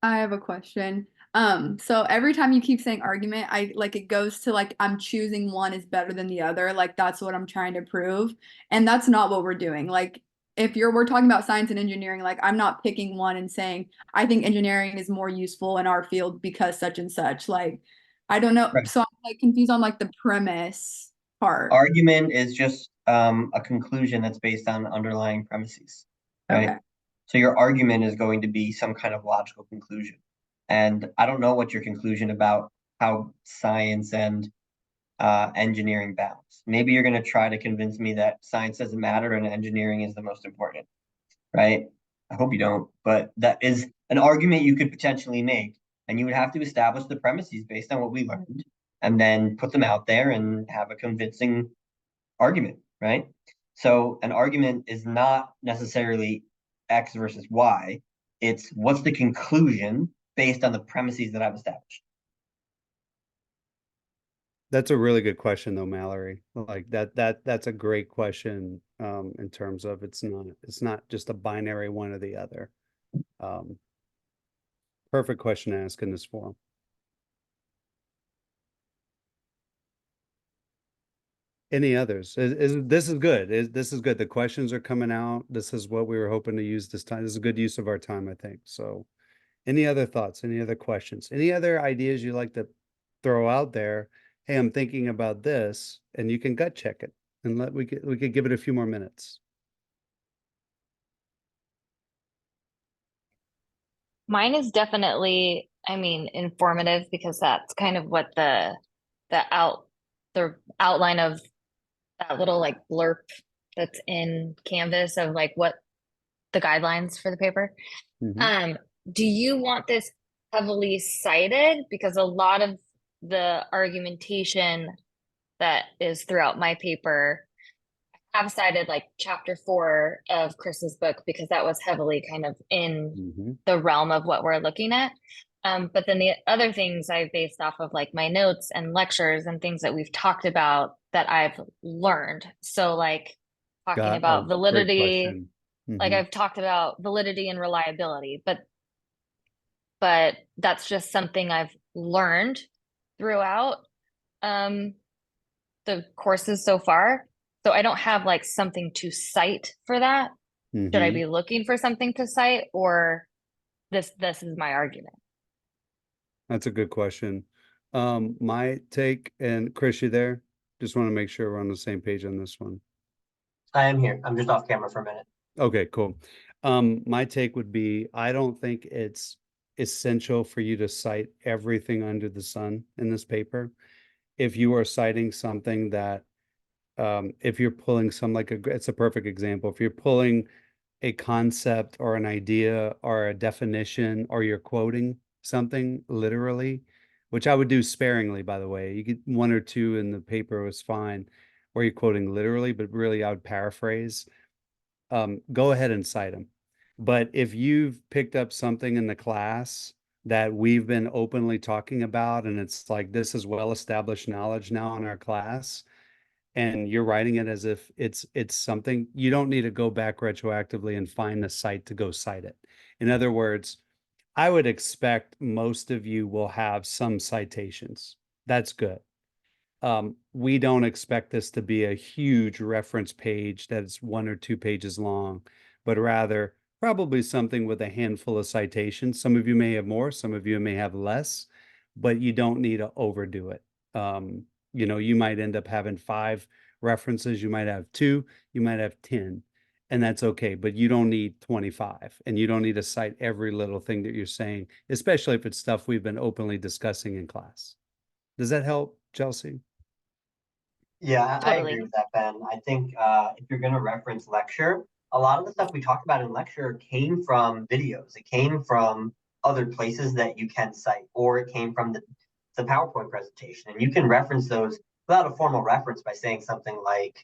I have a question. So every time you keep saying argument, I like it goes to like I'm choosing one is better than the other. Like that's what I'm trying to prove. And that's not what we're doing. Like if we're talking about science and engineering, like I'm not picking one and saying I think engineering is more useful in our field because such and such. Like I don't know. Right. So I'm like confused on like the premise part. Argument is just a conclusion that's based on underlying premises, right? Okay. So your argument is going to be some kind of logical conclusion. And I don't know what your conclusion about how science and engineering balance. Maybe you're going to try to convince me that science doesn't matter and engineering is the most important, right? I hope you don't, but that is an argument you could potentially make. And you would have to establish the premises based on what we learned and then put them out there and have a convincing argument, right? So an argument is not necessarily X versus Y. It's what's the conclusion based on the premises that I've established. That's a really good question though, Mallory. Like that's a great question in terms of it's not just a binary one or the other. Perfect question to ask in this forum. Any others? This is good. This is good. The questions are coming out. This is what we were hoping to use this time. This is a good use of our time, I think. So any other thoughts? Any other questions? Any other ideas you'd like to throw out there? Hey, I'm thinking about this, and you can gut check it, and we could give it a few more minutes. Mine is definitely, I mean, informative because that's kind of what the out the outline of that little like blurb that's in Canvas of like what the guidelines for the paper. Mhm. Do you want this heavily cited? Because a lot of the argumentation that is throughout my paper have cited like chapter 4 of Chris's book because that was heavily kind of in Mhm. the realm of what we're looking at. But then the other things I based off of like my notes and lectures and things that we've talked about that I've learned. So like talking about Great validity, question. like Mhm. I've talked about validity and reliability, but that's just something I've learned throughout um the courses so far. So I don't have like something to cite for that. Should I Mhm. be looking for something to cite or this is my argument? That's a good question. My take, and Chris, you there? Just want to make sure we're on the same page on this one. I am here. I'm just off camera for a minute. Okay, cool. My take would be, I don't think it's essential for you to cite everything under the sun in this paper. If you are citing something that, if you're pulling some, like it's a perfect example. If you're pulling a concept or an idea or a definition, or you're quoting something literally, which I would do sparingly, by the way. You get one or two in the paper was fine, or you're quoting literally, but really I would paraphrase. Go ahead and cite them. But if you've picked up something in the class that we've been openly talking about, and it's like this is well-established knowledge now in our class, and you're writing it as if it's something, you don't need to go back retroactively and find the site to go cite it. In other words, I would expect most of you will have some citations. That's good. We don't expect this to be a huge reference page that's 1 or 2 pages long, but rather probably something with a handful of citations. Some of you may have more, some of you may have less, but you don't need to overdo it. You might end up having 5 references, you might have 2, you might have 10, and that's okay, but you don't need 25, and you don't need to cite every little thing that you're saying, especially if it's stuff we've been openly discussing in class. Does that help, Chelsea? Yeah, I agree Totally. with that, Ben. I think if you're going to reference lecture, a lot of the stuff we talked about in lecture came from videos. It came from other places that you can cite, or it came from the PowerPoint presentation. And you can reference those without a formal reference by saying something like,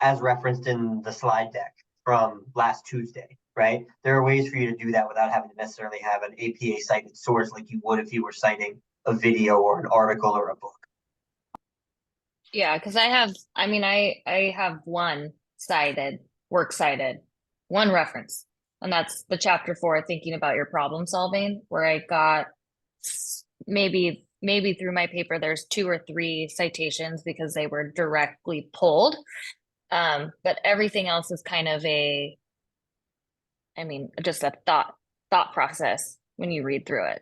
as referenced in the slide deck from last Tuesday, right? There are ways for you to do that without having to necessarily have an APA cited source like you would if you were citing a video or an article or a book. Yeah, because I have one cited, work cited, one reference, and that's the chapter 4, thinking about your problem solving, where I got maybe through my paper there's 2 or 3 citations because they were directly pulled. But everything else is kind of just a thought process when you read through it.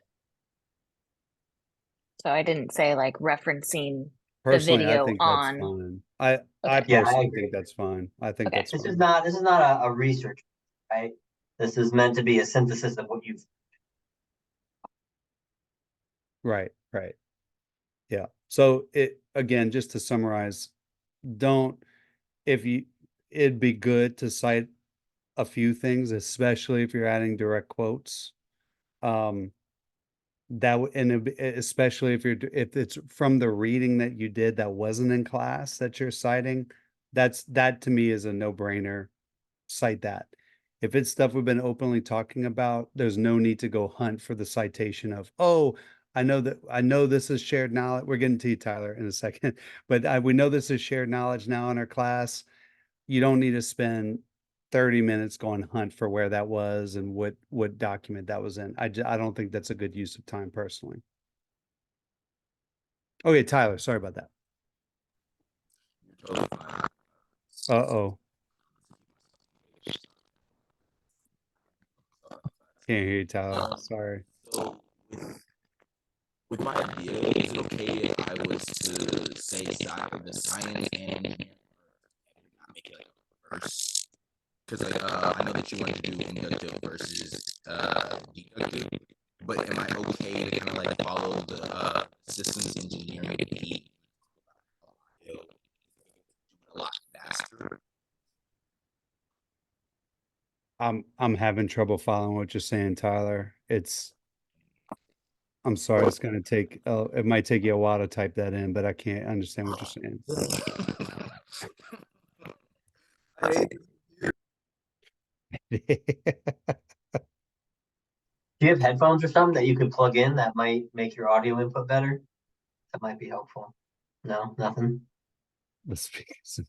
So I didn't say like referencing the Personally, I video think that's on. fine. I Okay. Yeah, I personally think agree. that's fine. I think Okay. that's This is fine. not a research, right? This is meant to be a synthesis of what you've. Right, right. Yeah. So it again, just to summarize, don't if you it'd be good to cite a few things, especially if you're adding direct quotes. Um, especially if it's from the reading that you did that wasn't in class that you're citing, that to me is a no-brainer. Cite that. If it's stuff we've been openly talking about, there's no need to go hunt for the citation of, oh, I know this is shared knowledge. We're getting to you, Tyler, in a second, but we know this is shared knowledge now in our class. You don't need to spend 30 minutes going hunt for where that was and what document that was in. I don't think that's a good use of time personally. Okay, Tyler, sorry about that. Uh-oh. Can't hear you, Tyler. Sorry. So with my idea, is it okay if I was to say the science and make it like a verse? because I know that you want to do inductive versus deductive, but am I okay to kind of like follow the systems engineering beat a lot faster? I'm having trouble following what you're saying, Tyler. I'm sorry, it's gonna take it might take you a while to type that in, but I can't understand what you're saying. Do you have headphones or something that you could plug in that might make your audio input better? That might be helpful. No, nothing. The speakers.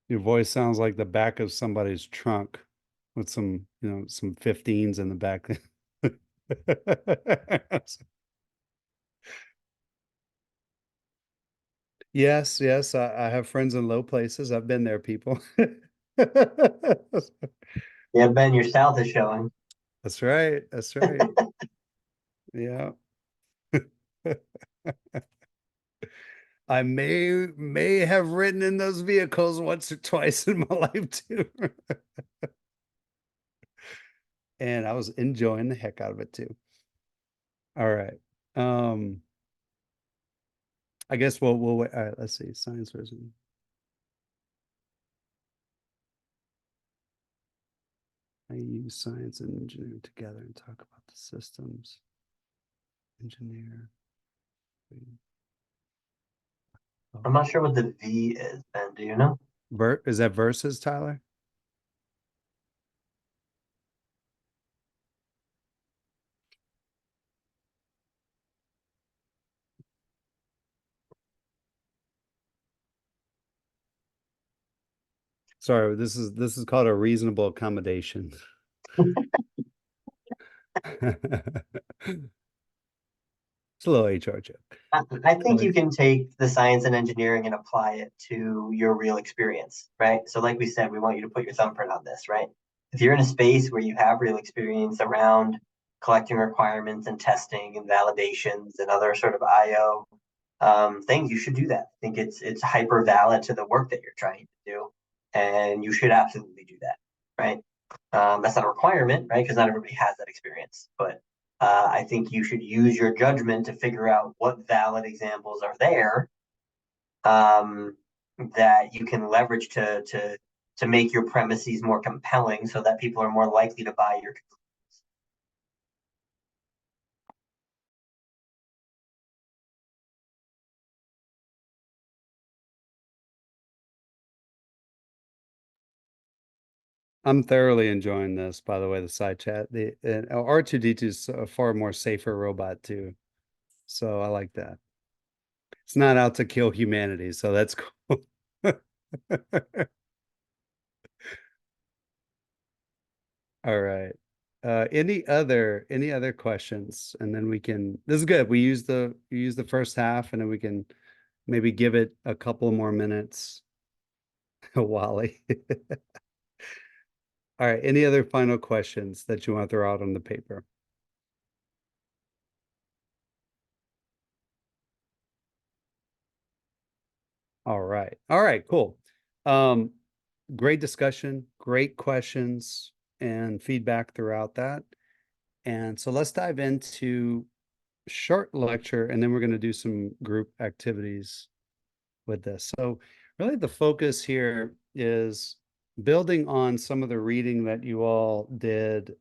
Your voice sounds like the back of somebody's trunk with some, some 15s in the back. Yes, yes, I have friends in low places. I've been there, people. Yeah, Ben, your south is showing. That's right. That's right. Yeah. I may have ridden in those vehicles once or twice in my life too. And I was enjoying the heck out of it too. All right. I guess we'll wait. All right, let's see. Science version. I use science and engineering together and talk about the systems. Engineer. I'm not sure what the V is, Ben. Do you know? Is that versus, Tyler? Sorry, this is called a reasonable accommodation. It's a little HR joke. I think you can take the science and engineering and apply it to your real experience, right? So, like we said, we want you to put your thumbprint on this, right? If you're in a space where you have real experience around collecting requirements and testing and validations and other sort of IO things, you should do that. I think it's hyper valid to the work that you're trying to do, and you should absolutely do that, right? That's not a requirement, right? Because not everybody has that experience, but I think you should use your judgment to figure out what valid examples are there that you can leverage to make your premises more compelling, so that people are more likely to buy your. I'm thoroughly enjoying this, by the way, the side chat. The R2D2 is a far more safer robot too. So I like that. It's not out to kill humanity, so that's cool. All right. Any other questions? And then we can, this is good. We use the first half and then we can maybe give it a couple more minutes. Wally. All right. Any other final questions that you want to throw out on the paper? All right. All right, cool. Um, great discussion, great questions and feedback throughout that. And so let's dive into short lecture and then we're going to do some group activities with this. So really the focus here is building on some of the reading that you all did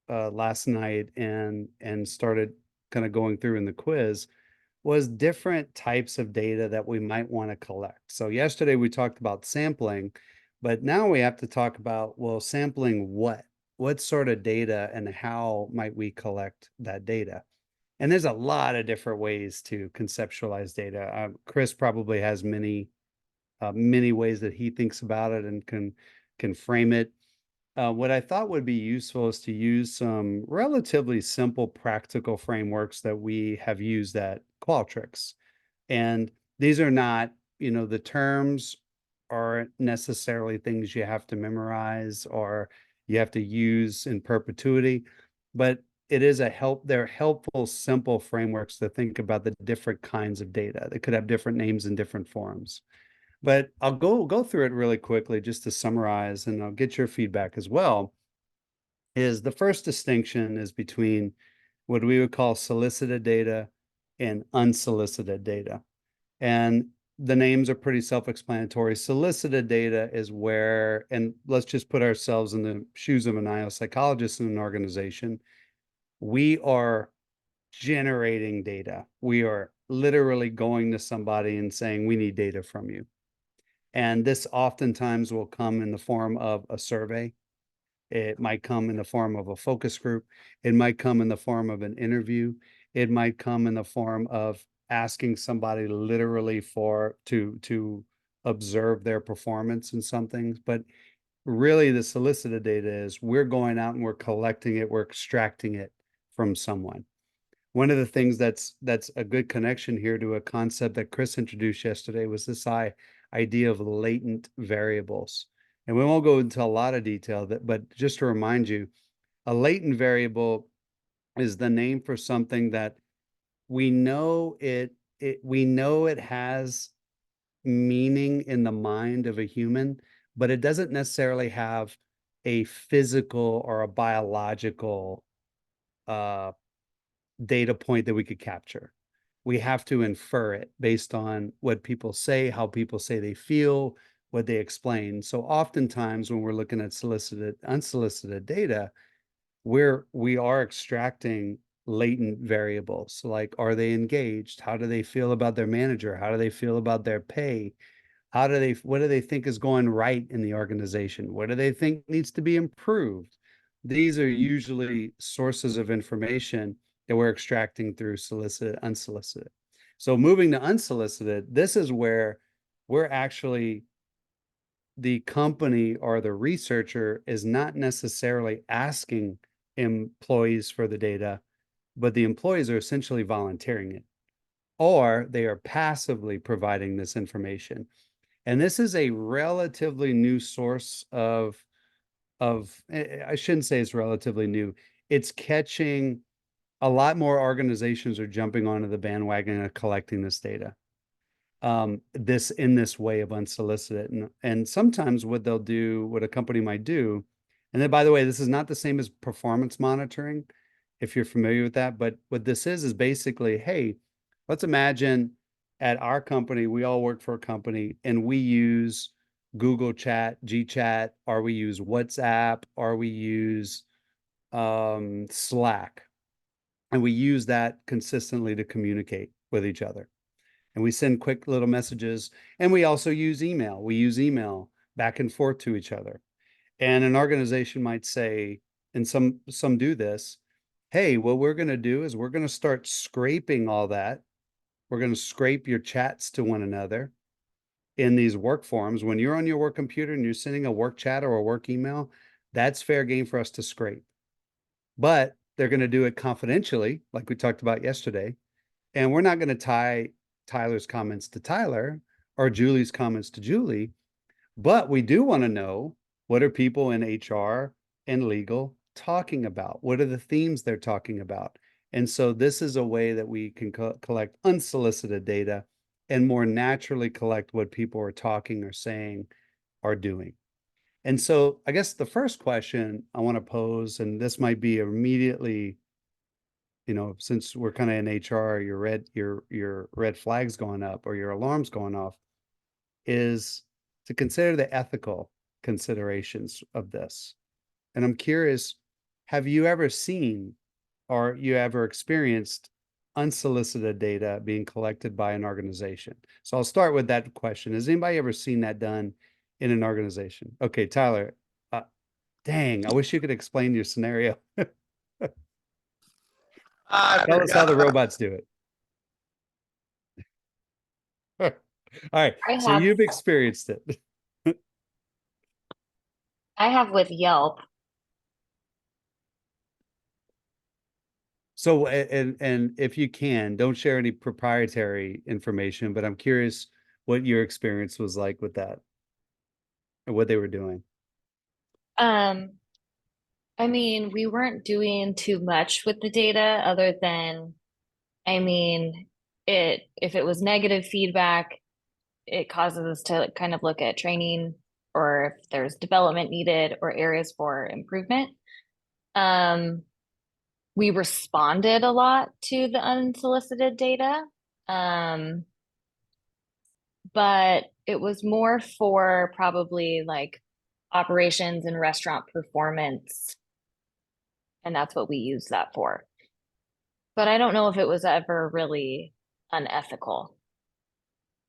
last night and started kind of going through in the quiz was different types of data that we might want to collect. So yesterday we talked about sampling, but now we have to talk about, well, sampling what? What sort of data and how might we collect that data? And there's a lot of different ways to conceptualize data. Chris probably has many ways that he thinks about it and can frame it. What I thought would be useful is to use some relatively simple practical frameworks that we have used at Qualtrics. And these are not, the terms aren't necessarily things you have to memorize or you have to use in perpetuity, but it is they're helpful, simple frameworks to think about the different kinds of data that could have different names and different forms. But I'll go through it really quickly just to summarize, and I'll get your feedback as well. Is the first distinction is between what we would call solicited data and unsolicited data. And the names are pretty self-explanatory. Solicited data is where, and let's just put ourselves in the shoes of an IO psychologist in an organization. We are generating data. We are literally going to somebody and saying, we need data from you. And this oftentimes will come in the form of a survey. It might come in the form of a focus group. It might come in the form of an interview. It might come in the form of asking somebody literally to observe their performance in something. But really the solicited data is we're going out and we're collecting it, we're extracting it from someone. One of the things that's a good connection here to a concept that Chris introduced yesterday was this idea of latent variables. And we won't go into a lot of detail, but just to remind you, a latent variable is the name for something that we know it has meaning in the mind of a human, but it doesn't necessarily have a physical or a biological data point that we could capture. We have to infer it based on what people say, how people say they feel, what they explain. So oftentimes when we're looking at solicited, unsolicited data, we are extracting latent variables like, are they engaged? How do they feel about their manager? How do they feel about their pay? What do they think is going right in the organization? What do they think needs to be improved? These are usually sources of information that we're extracting through solicited, unsolicited. So moving to unsolicited, this is where we're actually, the company or the researcher is not necessarily asking employees for the data, but the employees are essentially volunteering it, or they are passively providing this information. And this is a relatively new source of I shouldn't say it's relatively new. It's catching, a lot more organizations are jumping onto the bandwagon of collecting this data. This in this way of unsolicited. And sometimes what they'll do, what a company might do, and then by the way, this is not the same as performance monitoring, if you're familiar with that, but what this is basically, hey, let's imagine at our company, we all work for a company and we use Google Chat, GChat, or we use WhatsApp, or we use Slack. And we use that consistently to communicate with each other. And we send quick little messages. And we also use email. We use email back and forth to each other. And an organization might say, and some do this, hey, what we're going to do is we're going to start scraping all that. We're going to scrape your chats to one another in these work forums. When you're on your work computer and you're sending a work chat or a work email, that's fair game for us to scrape. But they're going to do it confidentially, like we talked about yesterday. And we're not going to tie Tyler's comments to Tyler or Julie's comments to Julie, but we do want to know, what are people in HR and legal talking about? What are the themes they're talking about? And so this is a way that we can collect unsolicited data and more naturally collect what people are talking or saying or doing. And so I guess the first question I want to pose, and this might be immediately, since we're kind of in HR, your red flags going up or your alarms going off, is to consider the ethical considerations of this. And I'm curious, have you ever seen or you ever experienced unsolicited data being collected by an organization? So I'll start with that question. Has anybody ever seen that done in an organization? Okay, Tyler, dang, I wish you could explain your scenario. Tell us how the robots do it. All right, so you've experienced it. I have with Yelp. So, and if you can, don't share any proprietary information, but I'm curious what your experience was like with that and what they were doing. Um, I mean, we weren't doing too much with the data other than, I mean, if it was negative feedback, it causes us to kind of look at training or if there's development needed or areas for improvement. Um, we responded a lot to the unsolicited data. Um, but it was more for probably like operations and restaurant performance. And that's what we use that for. But I don't know if it was ever really unethical.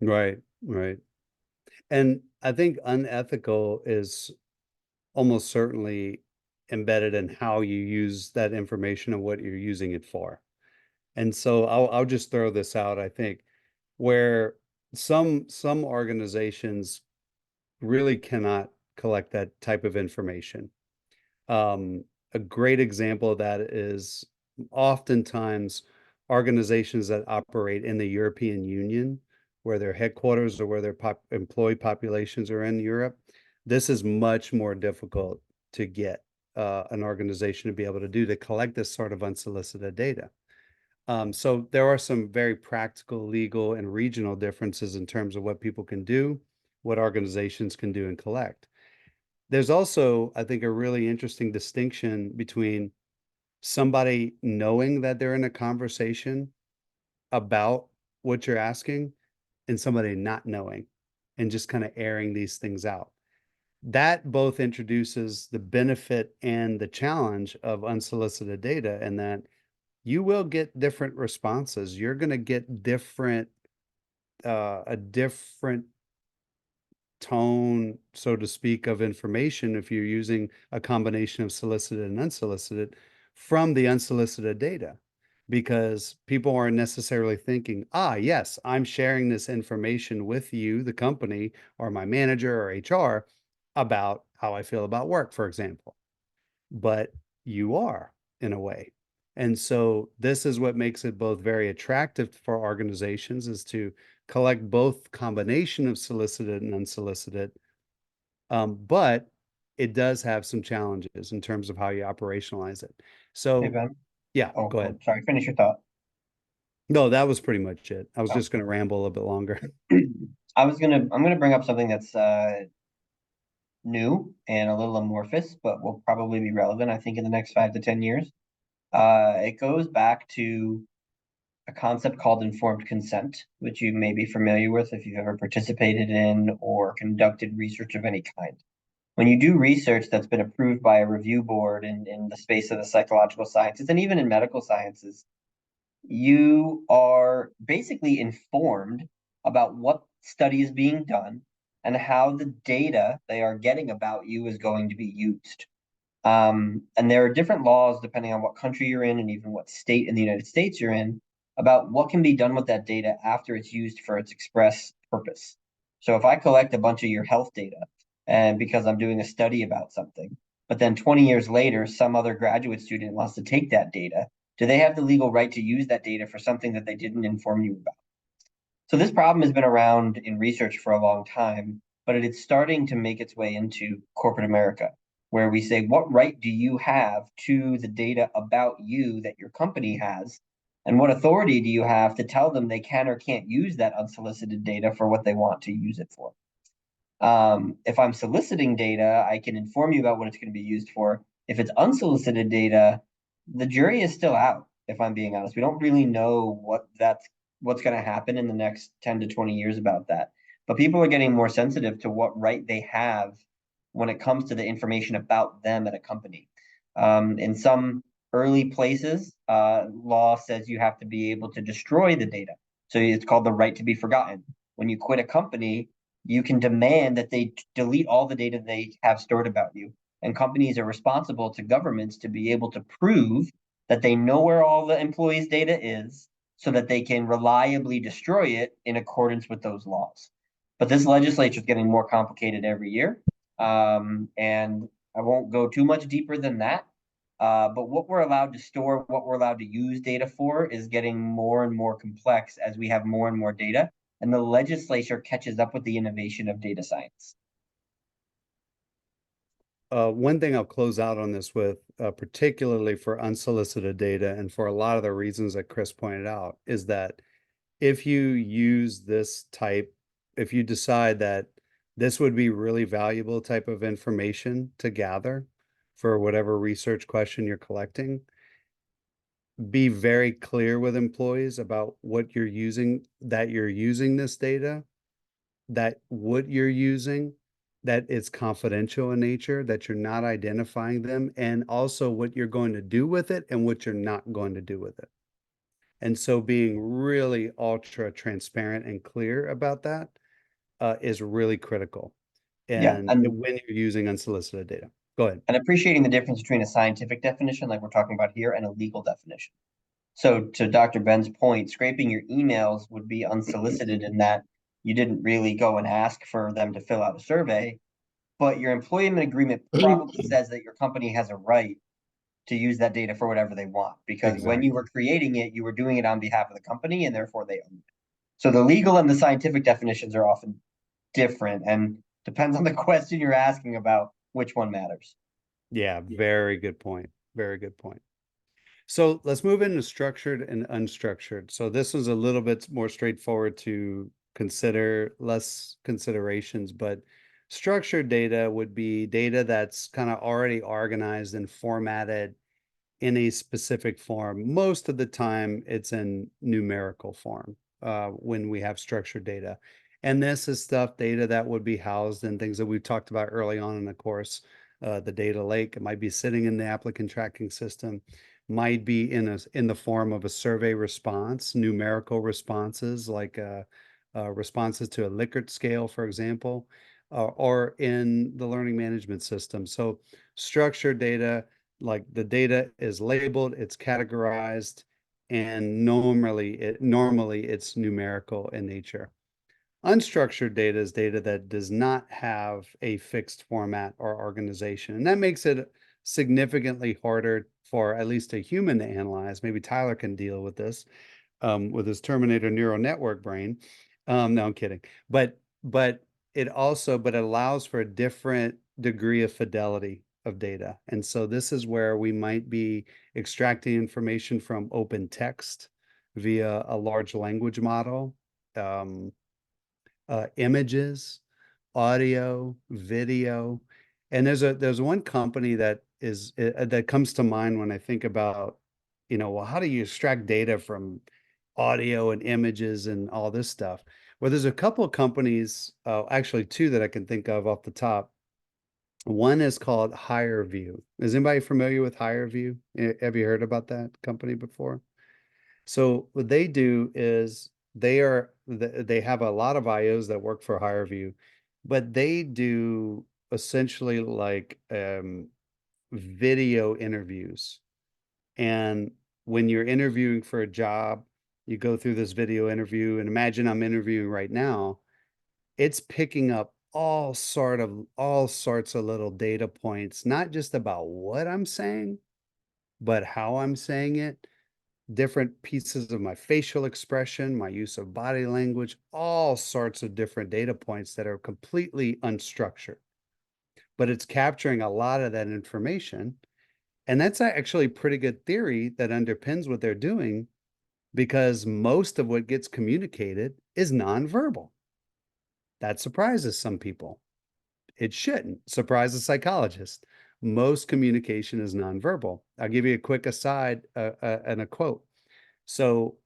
Right, right. And I think unethical is almost certainly embedded in how you use that information and what you're using it for. And so I'll just throw this out, I think, where some organizations really cannot collect that type of information. A great example of that is oftentimes organizations that operate in the European Union, where their headquarters or where their employee populations are in Europe. This is much more difficult to get an organization to be able to do to collect this sort of unsolicited data. So there are some very practical, legal, and regional differences in terms of what people can do, what organizations can do and collect. There's also, I think, a really interesting distinction between somebody knowing that they're in a conversation about what you're asking and somebody not knowing and just kind of airing these things out. That both introduces the benefit and the challenge of unsolicited data, and that you will get different responses. You're going to get a different tone, so to speak, of information if you're using a combination of solicited and unsolicited from the unsolicited data, because people aren't necessarily thinking, ah, yes, I'm sharing this information with you, the company, or my manager or HR about how I feel about work, for example. But you are, in a way. And so this is what makes it both very attractive for organizations, is to collect both combination of solicited and unsolicited. But it does have some challenges in terms of how you operationalize it. Hey, So Ben. yeah, Oh, go ahead. sorry, finish your thought. No, that was pretty much it. I was Oh. just going to ramble a little bit longer. I'm gonna bring up something that's new and a little amorphous, but will probably be relevant, I think, in the next 5 to 10 years. It goes back to a concept called informed consent, which you may be familiar with if you've ever participated in or conducted research of any kind. When you do research that's been approved by a review board in the space of the psychological sciences and even in medical sciences, you are basically informed about what study is being done and how the data they are getting about you is going to be used. And there are different laws depending on what country you're in and even what state in the United States you're in about what can be done with that data after it's used for its express purpose. So if I collect a bunch of your health data and because I'm doing a study about something, but then 20 years later, some other graduate student wants to take that data, do they have the legal right to use that data for something that they didn't inform you about? So this problem has been around in research for a long time, but it is starting to make its way into corporate America, where we say, what right do you have to the data about you that your company has? And what authority do you have to tell them they can or can't use that unsolicited data for what they want to use it for? If I'm soliciting data, I can inform you about what it's going to be used for. If it's unsolicited data, the jury is still out, if I'm being honest. We don't really know what's going to happen in the next 10 to 20 years about that. But people are getting more sensitive to what right they have when it comes to the information about them at a company. In some early places, law says you have to be able to destroy the data. So it's called the right to be forgotten. When you quit a company, you can demand that they delete all the data they have stored about you. And companies are responsible to governments to be able to prove that they know where all the employees' data is so that they can reliably destroy it in accordance with those laws. But this legislature is getting more complicated every year. And I won't go too much deeper than that. But what we're allowed to store, what we're allowed to use data for is getting more and more complex as we have more and more data and the legislature catches up with the innovation of data science. one thing I'll close out on this with, particularly for unsolicited data and for a lot of the reasons that Chris pointed out, is that if you use this type, if you decide that this would be really valuable type of information to gather for whatever research question you're collecting, be very clear with employees about what you're using, that you're using this data, that what you're using, that it's confidential in nature, that you're not identifying them, and also what you're going to do with it and what you're not going to do with it. And so being really ultra transparent and clear about that is really critical. Yeah, And and when you're using unsolicited data, go ahead. appreciating the difference between a scientific definition, like we're talking about here, and a legal definition. So to Dr. Ben's point, scraping your emails would be unsolicited in that you didn't really go and ask for them to fill out a survey, but your employment agreement probably says that your company has a right to use that data for whatever they want, because when you were creating it, you were doing it on behalf of the company and therefore they own it. So the legal and the scientific definitions are often different and depends on the question you're asking about which one matters. Yeah, very good point. Very good point. So let's move into structured and unstructured. So this was a little bit more straightforward to consider, less considerations, but structured data would be data that's kind of already organized and formatted in a specific form. Most of the time, it's in numerical form when we have structured data. And this is data that would be housed in things that we've talked about early on in the course. The data lake, it might be sitting in the applicant tracking system, might be in the form of a survey response, numerical responses like responses to a Likert scale, for example, or in the learning management system. So structured data, like the data is labeled, it's categorized, and normally it's numerical in nature. Unstructured data is data that does not have a fixed format or organization, and that makes it significantly harder for at least a human to analyze. Maybe Tyler can deal with this with his Terminator neural network brain. No, I'm kidding. But it also but it allows for a different degree of fidelity of data. And so this is where we might be extracting information from open text via a large language model, images, audio, video. And there's one company that is that comes to mind when I think about, well, how do you extract data from audio and images and all this stuff? Well, there's a couple of companies, actually two that I can think of off the top. One is called HireVue. Is anybody familiar with HireVue? Have you heard about that company before? So what they do is they have a lot of IOs that work for HireVue, but they do essentially like video interviews. And when you're interviewing for a job, you go through this video interview, and imagine I'm interviewing right now. It's picking up all sorts of little data points, not just about what I'm saying, but how I'm saying it, different pieces of my facial expression, my use of body language, all sorts of different data points that are completely unstructured. But it's capturing a lot of that information. And that's actually pretty good theory that underpins what they're doing, because most of what gets communicated is nonverbal. That surprises some people. It shouldn't surprise a psychologist. Most communication is nonverbal. I'll give you a quick aside and a quote. So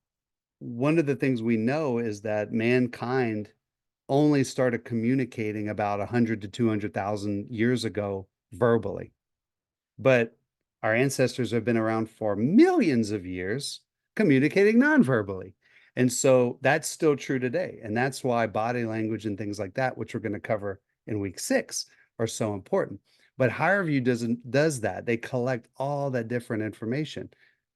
one of the things we know is that mankind only started communicating about 100 to 200,000 years ago verbally. But our ancestors have been around for millions of years communicating non-verbally. And so that's still true today. And that's why body language and things like that, which we're going to cover in week 6, are so important. But HireVue does that. They collect all that different information.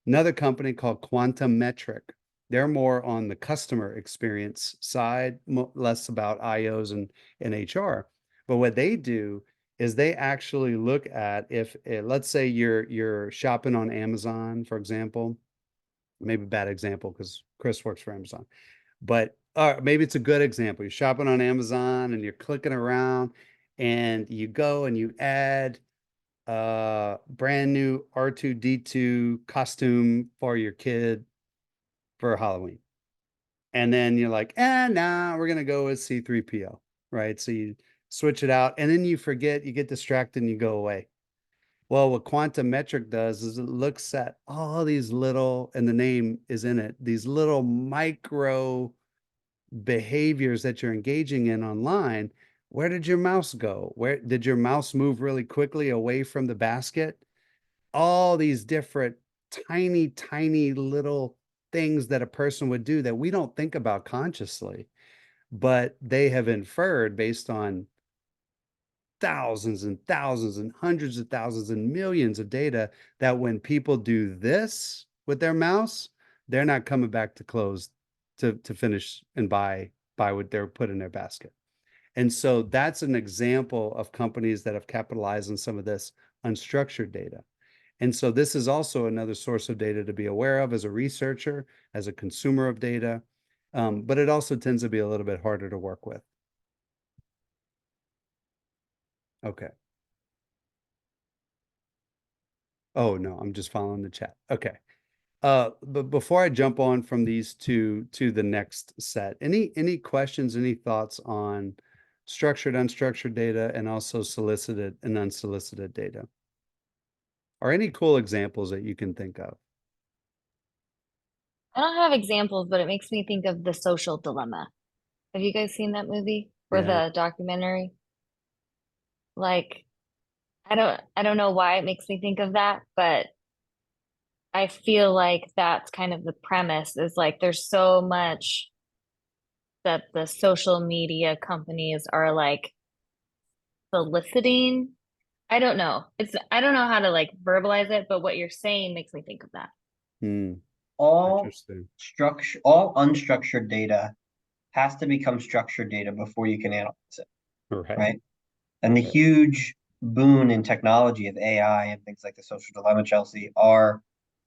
Another company called Quantum Metric, they're more on the customer experience side, less about IOs and HR. But what they do is they actually look at if let's say you're shopping on Amazon, for example. Maybe a bad example because Chris works for Amazon, but maybe it's a good example. You're shopping on Amazon and you're clicking around, and you go and you add brand new R2D2 costume for your kid for Halloween. And then you're like, nah, we're gonna go with C3PO, right? So you switch it out, and then you forget, you get distracted, and you go away. Well, what quantum metric does is it looks at all these little, and the name is in it, these little micro behaviors that you're engaging in online. Where did your mouse go? Where did your mouse move really quickly away from the basket? All these different tiny, tiny little things that a person would do that we don't think about consciously, but they have inferred based on thousands and thousands and hundreds of thousands and millions of data that when people do this with their mouse, they're not coming back to close to finish and buy what they're put in their basket. And so that's an example of companies that have capitalized on some of this unstructured data. And so this is also another source of data to be aware of as a researcher, as a consumer of data, but it also tends to be a little bit harder to work with. Okay. Oh, no, I'm just following the chat. Okay. But before I jump on from these two to the next set, any questions, any thoughts on structured, unstructured data, and also solicited and unsolicited data? Or any cool examples that you can think of? I don't have examples, but it makes me think of The Social Dilemma. Have you guys seen that movie or Yeah. the documentary? Like, I don't know why it makes me think of that, but I feel like that's kind of the premise is like there's so much that the social media companies are like soliciting. I don't know. I don't know how to like verbalize it, but what you're saying makes me think of that. All Interesting. all unstructured data has to become structured data before you can analyze it, Right. right? And the huge boon in technology of AI and things like the social dilemma, Chelsea, are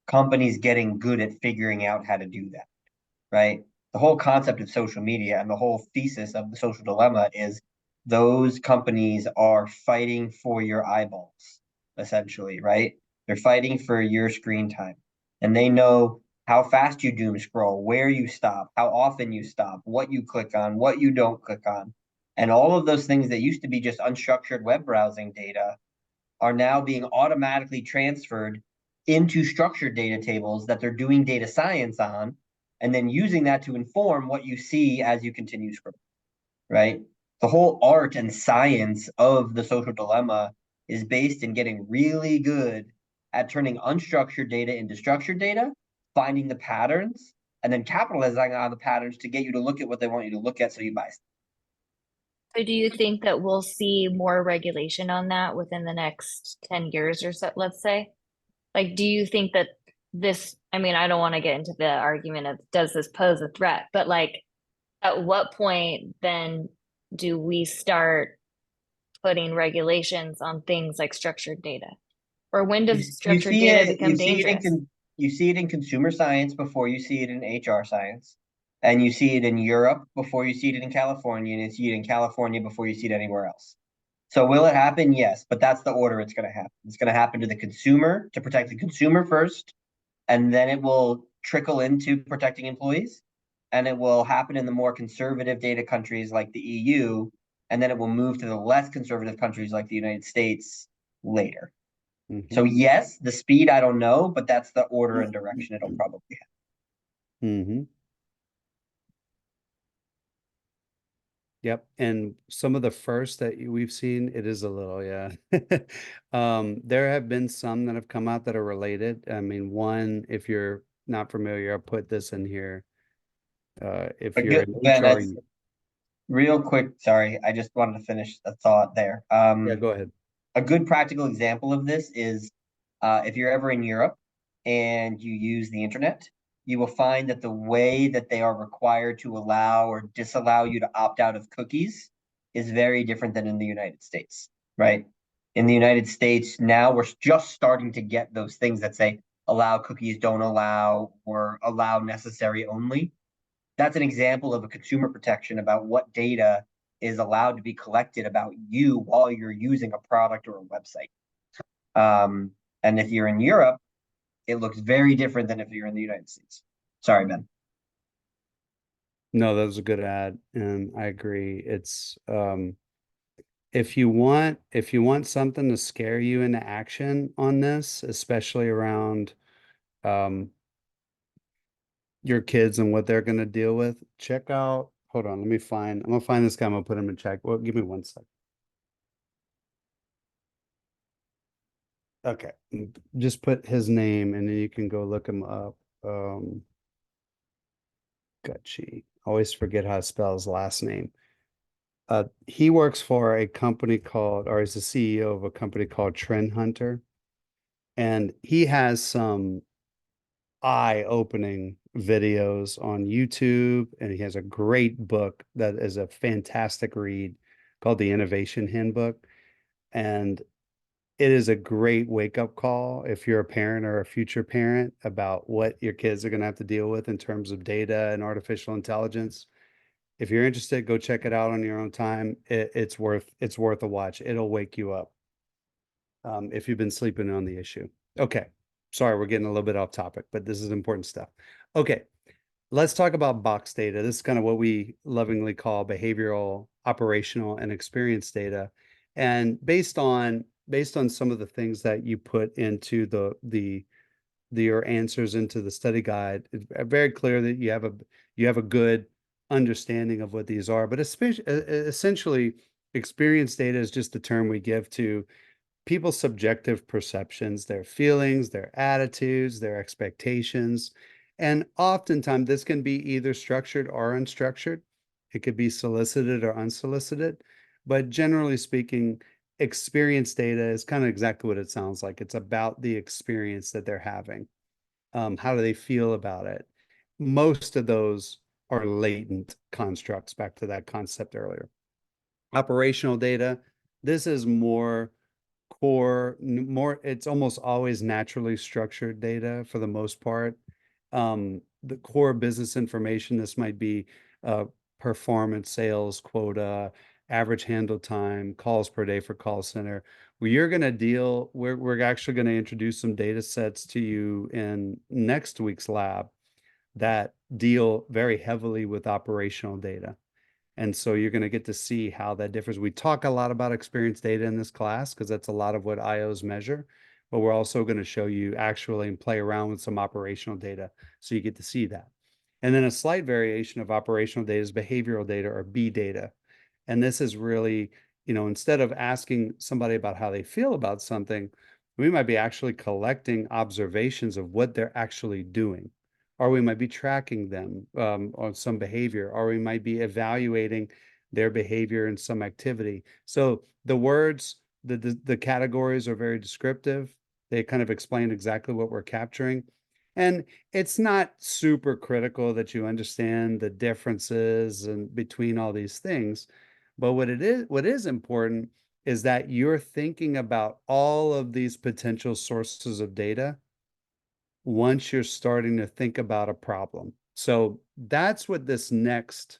companies getting good at figuring out how to do that, right? The whole concept of social media and the whole thesis of the social dilemma is those companies are fighting for your eyeballs, essentially, right? They're fighting for your screen time. And they know how fast you doom scroll, where you stop, how often you stop, what you click on, what you don't click on. And all of those things that used to be just unstructured web browsing data are now being automatically transferred into structured data tables that they're doing data science on, and then using that to inform what you see as you continue scrolling, right? The whole art and science of the social dilemma is based in getting really good at turning unstructured data into structured data, finding the patterns, and then capitalizing on the patterns to get you to look at what they want you to look at so you buy stuff. So do you think that we'll see more regulation on that within the next 10 years or so, let's say? Like, do you think that this, I mean, I don't want to get into the argument of does this pose a threat, but like, at what point then do we start putting regulations on things like structured data? Or when does structured data become dangerous? You see it in consumer science before you see it in HR science, and you see it in Europe before you see it in California, and you see it in California before you see it anywhere else. So will it happen? Yes, but that's the order it's going to happen. It's going to happen to the consumer to protect the consumer first, and then it will trickle into protecting employees, and it will happen in the more conservative data countries like the EU, and then it will move to the less conservative countries like the United States later. So yes, the speed I don't know, but that's the order and direction it'll probably have. Yep. And some of the first that we've seen, it is a little, yeah. There have been some that have come out that are related. I mean, one, if you're not familiar, I'll put this in here. If But you're good, in Ben, HR, that's real quick. Sorry, I just wanted to finish a thought there. yeah, go ahead. A good practical example of this is if you're ever in Europe and you use the internet, you will find that the way that they are required to allow or disallow you to opt out of cookies is very different than in the United States, right? In the United States, now we're just starting to get those things that say allow cookies, don't allow, or allow necessary only. That's an example of a consumer protection about what data is allowed to be collected about you while you're using a product or a website. And if you're in Europe, it looks very different than if you're in the United States. Sorry, Ben. No, that was a good ad, and I agree. It's if you want something to scare you into action on this, especially around um your kids and what they're gonna deal with, check out, hold on, I'm gonna find this guy, I'm gonna put him in check. Well, give me one sec. Okay, just put his name and then you can go look him up. Gutchi. Always forget how to spell his last name. He works for a company called, or he's the CEO of a company called Trend Hunter, and he has some eye-opening videos on YouTube, and he has a great book that is a fantastic read called The Innovation Handbook. And it is a great wake-up call if you're a parent or a future parent about what your kids are going to have to deal with in terms of data and artificial intelligence. If you're interested, go check it out on your own time. It's worth a watch. It'll wake you up if you've been sleeping on the issue. Okay, sorry, we're getting a little bit off topic, but this is important stuff. Okay, let's talk about box data. This is kind of what we lovingly call behavioral, operational, and experience data. And based on some of the things that you put into your answers into the study guide, it's very clear that you have a good understanding of what these are. But especially, essentially, experience data is just the term we give to people's subjective perceptions, their feelings, their attitudes, their expectations. And oftentimes this can be either structured or unstructured. It could be solicited or unsolicited. But generally speaking, experience data is kind of exactly what it sounds like. It's about the experience that they're having. How do they feel about it? Most of those are latent constructs, back to that concept earlier. Operational data, this is more it's almost always naturally structured data for the most part. The core business information, this might be performance, sales quota, average handle time, calls per day for call center. We're actually going to introduce some data sets to you in next week's lab that deal very heavily with operational data. And so you're going to get to see how that differs. We talk a lot about experience data in this class because that's a lot of what IOs measure, but we're also going to show you actually and play around with some operational data. So you get to see that. And then a slight variation of operational data is behavioral data, or B data. And this is really, instead of asking somebody about how they feel about something, we might be actually collecting observations of what they're actually doing, or we might be tracking them on some behavior, or we might be evaluating their behavior in some activity. So the words, the categories are very descriptive. They kind of explain exactly what we're capturing. And it's not super critical that you understand the differences and between all these things. But what is important is that you're thinking about all of these potential sources of data once you're starting to think about a problem. So that's what this next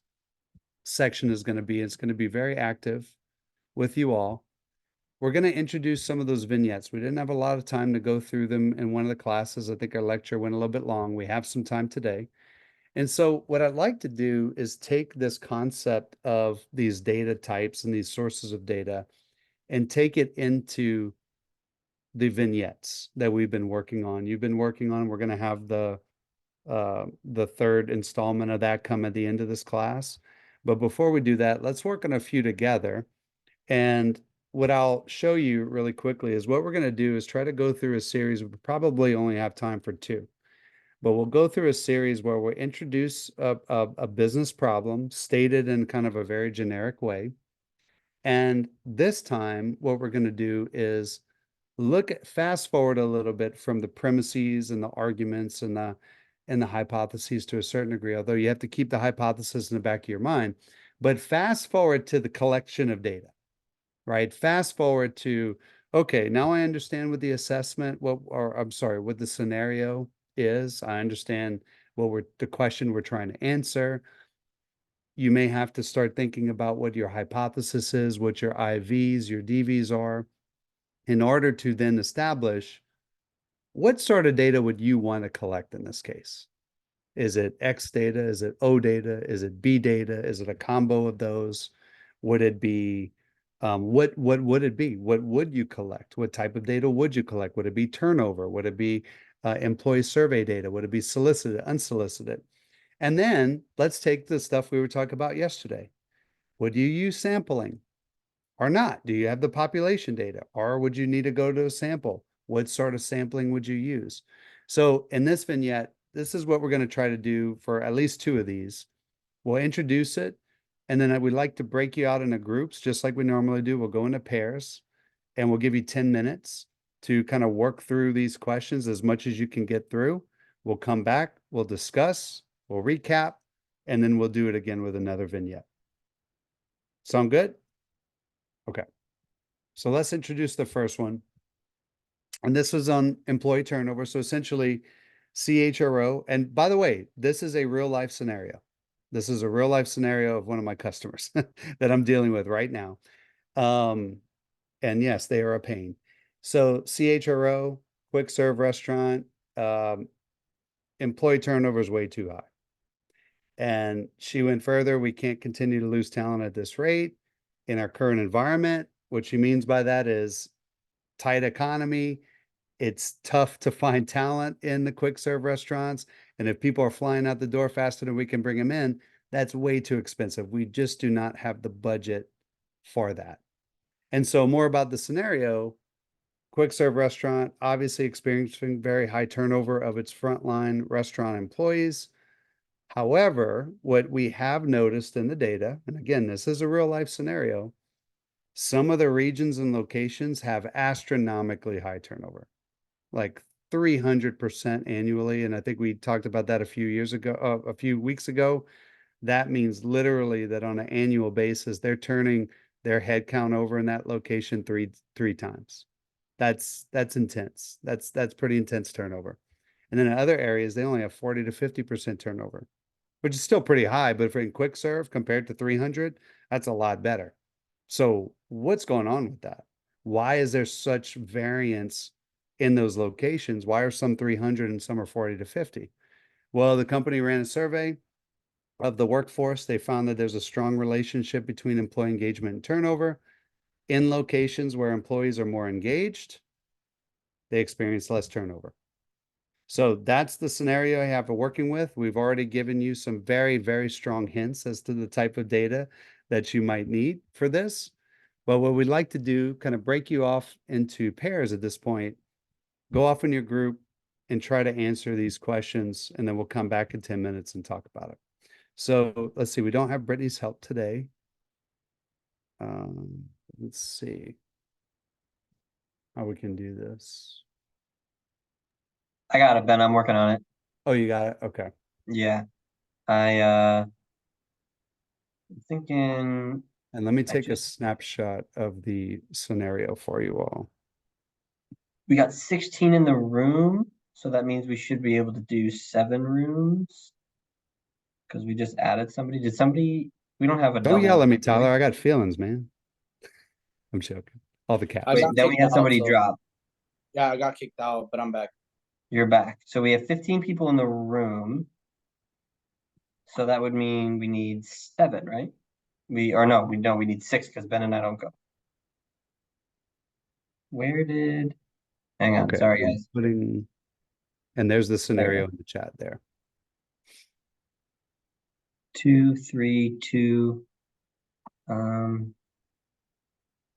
section is going to be. It's going to be very active with you all. We're going to introduce some of those vignettes. We didn't have a lot of time to go through them in one of the classes. I think our lecture went a little bit long. We have some time today. And so what I'd like to do is take this concept of these data types and these sources of data and take it into the vignettes that we've been working on. You've been working on, we're going to have the third installment of that come at the end of this class. But before we do that, let's work on a few together. And what I'll show you really quickly is what we're going to do is try to go through a series. We probably only have time for two, but we'll go through a series where we'll introduce a business problem stated in kind of a very generic way. And this time, what we're going to do is fast forward a little bit from the premises and the arguments and the hypotheses to a certain degree, although you have to keep the hypothesis in the back of your mind, but fast forward to the collection of data, right? Fast forward to, okay, now I understand what the assessment, what the scenario is. I understand the question we're trying to answer. You may have to start thinking about what your hypothesis is, what your IVs, your DVs are. in order to then establish what sort of data would you want to collect in this case? Is it X data? Is it O data? Is it B data? Is it a combo of those? Would it be what would it be? What would you collect? What type of data would you collect? Would it be turnover? Would it be employee survey data? Would it be solicited, unsolicited? And then let's take the stuff we were talking about yesterday. Would you use sampling or not? Do you have the population data, or would you need to go to a sample? What sort of sampling would you use? So in this vignette, this is what we're going to try to do for at least two of these. We'll introduce it, and then we'd like to break you out into groups, just like we normally do. We'll go into pairs, and we'll give you 10 minutes to kind of work through these questions as much as you can get through. We'll come back, we'll discuss, we'll recap, and then we'll do it again with another vignette. Sound good? Okay. So let's introduce the first one. And this was on employee turnover. So essentially, CHRO. And by the way, this is a real life scenario. This is a real life scenario of one of my customers that I'm dealing with right now. And yes, they are a pain. So CHRO, quick serve restaurant, employee turnover is way too high. And she went further. We can't continue to lose talent at this rate in our current environment. What she means by that is tight economy. It's tough to find talent in the quick serve restaurants. And if people are flying out the door faster than we can bring them in, that's way too expensive. We just do not have the budget for that. And so more about the scenario, quick serve restaurant, obviously experiencing very high turnover of its frontline restaurant employees. However, what we have noticed in the data, and again, this is a real life scenario, some of the regions and locations have astronomically high turnover, like 300% annually. And I think we talked about that a few weeks ago. That means literally that on an annual basis, they're turning their head count over in that location three times. That's intense. That's pretty intense turnover. And then in other areas, they only have 40 to 50% turnover, which is still pretty high, but for in quick serve compared to 300, that's a lot better. So what's going on with that? Why is there such variance in those locations? Why are some 300 and some are 40 to 50? Well, the company ran a survey of the workforce. They found that there's a strong relationship between employee engagement and turnover. In locations where employees are more engaged, they experience less turnover. So that's the scenario I have for working with. We've already given you some very, very strong hints as to the type of data that you might need for this. But what we'd like to do, kind of break you off into pairs at this point, go off in your group and try to answer these questions, and then we'll come back in 10 minutes and talk about it. So let's see, we don't have Brittany's help today. Let's see how we can do this. I got it, Ben. I'm working on it. Oh, you got it? Okay. Yeah. I'm thinking And let me take a snapshot of the scenario for you all. we got 16 in the room, so that means we should be able to do 7 rooms. Because we just added somebody. We don't have a Don't yell double, at me, do we? Tyler. I got feelings, man. I'm joking. All the cats. I Wait, got then we kicked had out, somebody so- drop. Yeah, I got kicked out, but I'm back. You're back. So we have 15 people in the room. So that would mean we need 7, right? We need 6 because Ben and I don't go. Hang on, Okay, sorry I'm guys. and there's the scenario in the chat there. 2, 3, 2.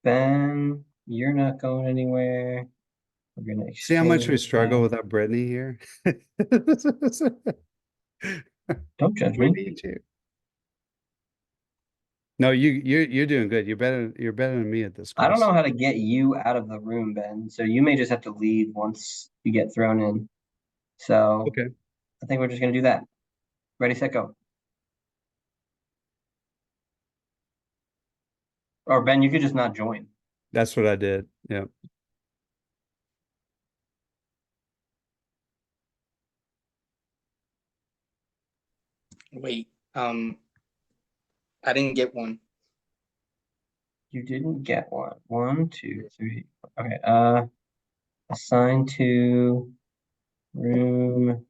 Ben, you're not going anywhere. We're gonna See how much we exchange struggle that. without Brittany here? Don't judge We me. need you. No, you're doing good. You're better than me at this I don't course. know how to get you out of the room, Ben. So you may just have to leave once you get thrown in. So Okay. I think we're just gonna do that. Ready, set, go. Or Ben, you could just not join. That's what I did. Yeah. Wait, I didn't get one. You didn't get one. 1, 2, 3. Okay. Assign to room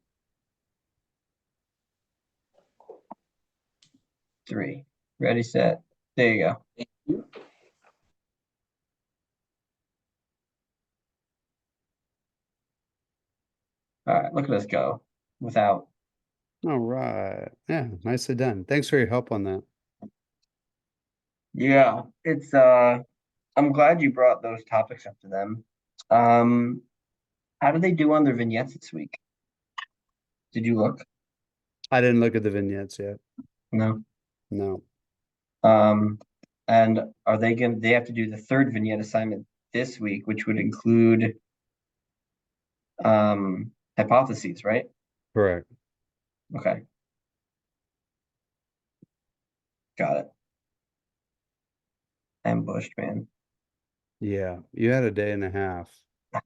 3. Ready, set. There you go. Thank you. All right, look at us go without. All right. Yeah, nicely done. Thanks for your help on that. Yeah, it's I'm glad you brought those topics up to them. How did they do on their vignettes this week? Did you look? I didn't look at the vignettes yet. No. No. And are they have to do the third vignette assignment this week, which would include hypotheses, right? Correct. Okay. Got it. Ambushed, man. Yeah, you had a day and a half.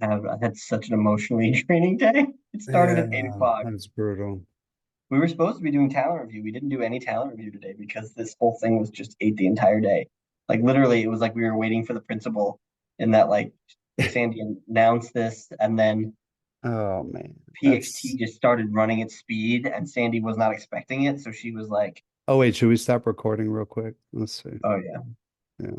I had such an emotionally draining day. It started at 8 Yeah, o'clock. that's brutal. We were supposed to be doing talent review. We didn't do any talent review today because this whole thing was just ate the entire day. Like literally, it was like we were waiting for the principal, and that like Sandy announced this, and then Oh man, PXT just started running at speed, and Sandy was not expecting it, so she was like, Oh wait, should we stop recording real quick? Let's see. "Oh yeah." Yeah.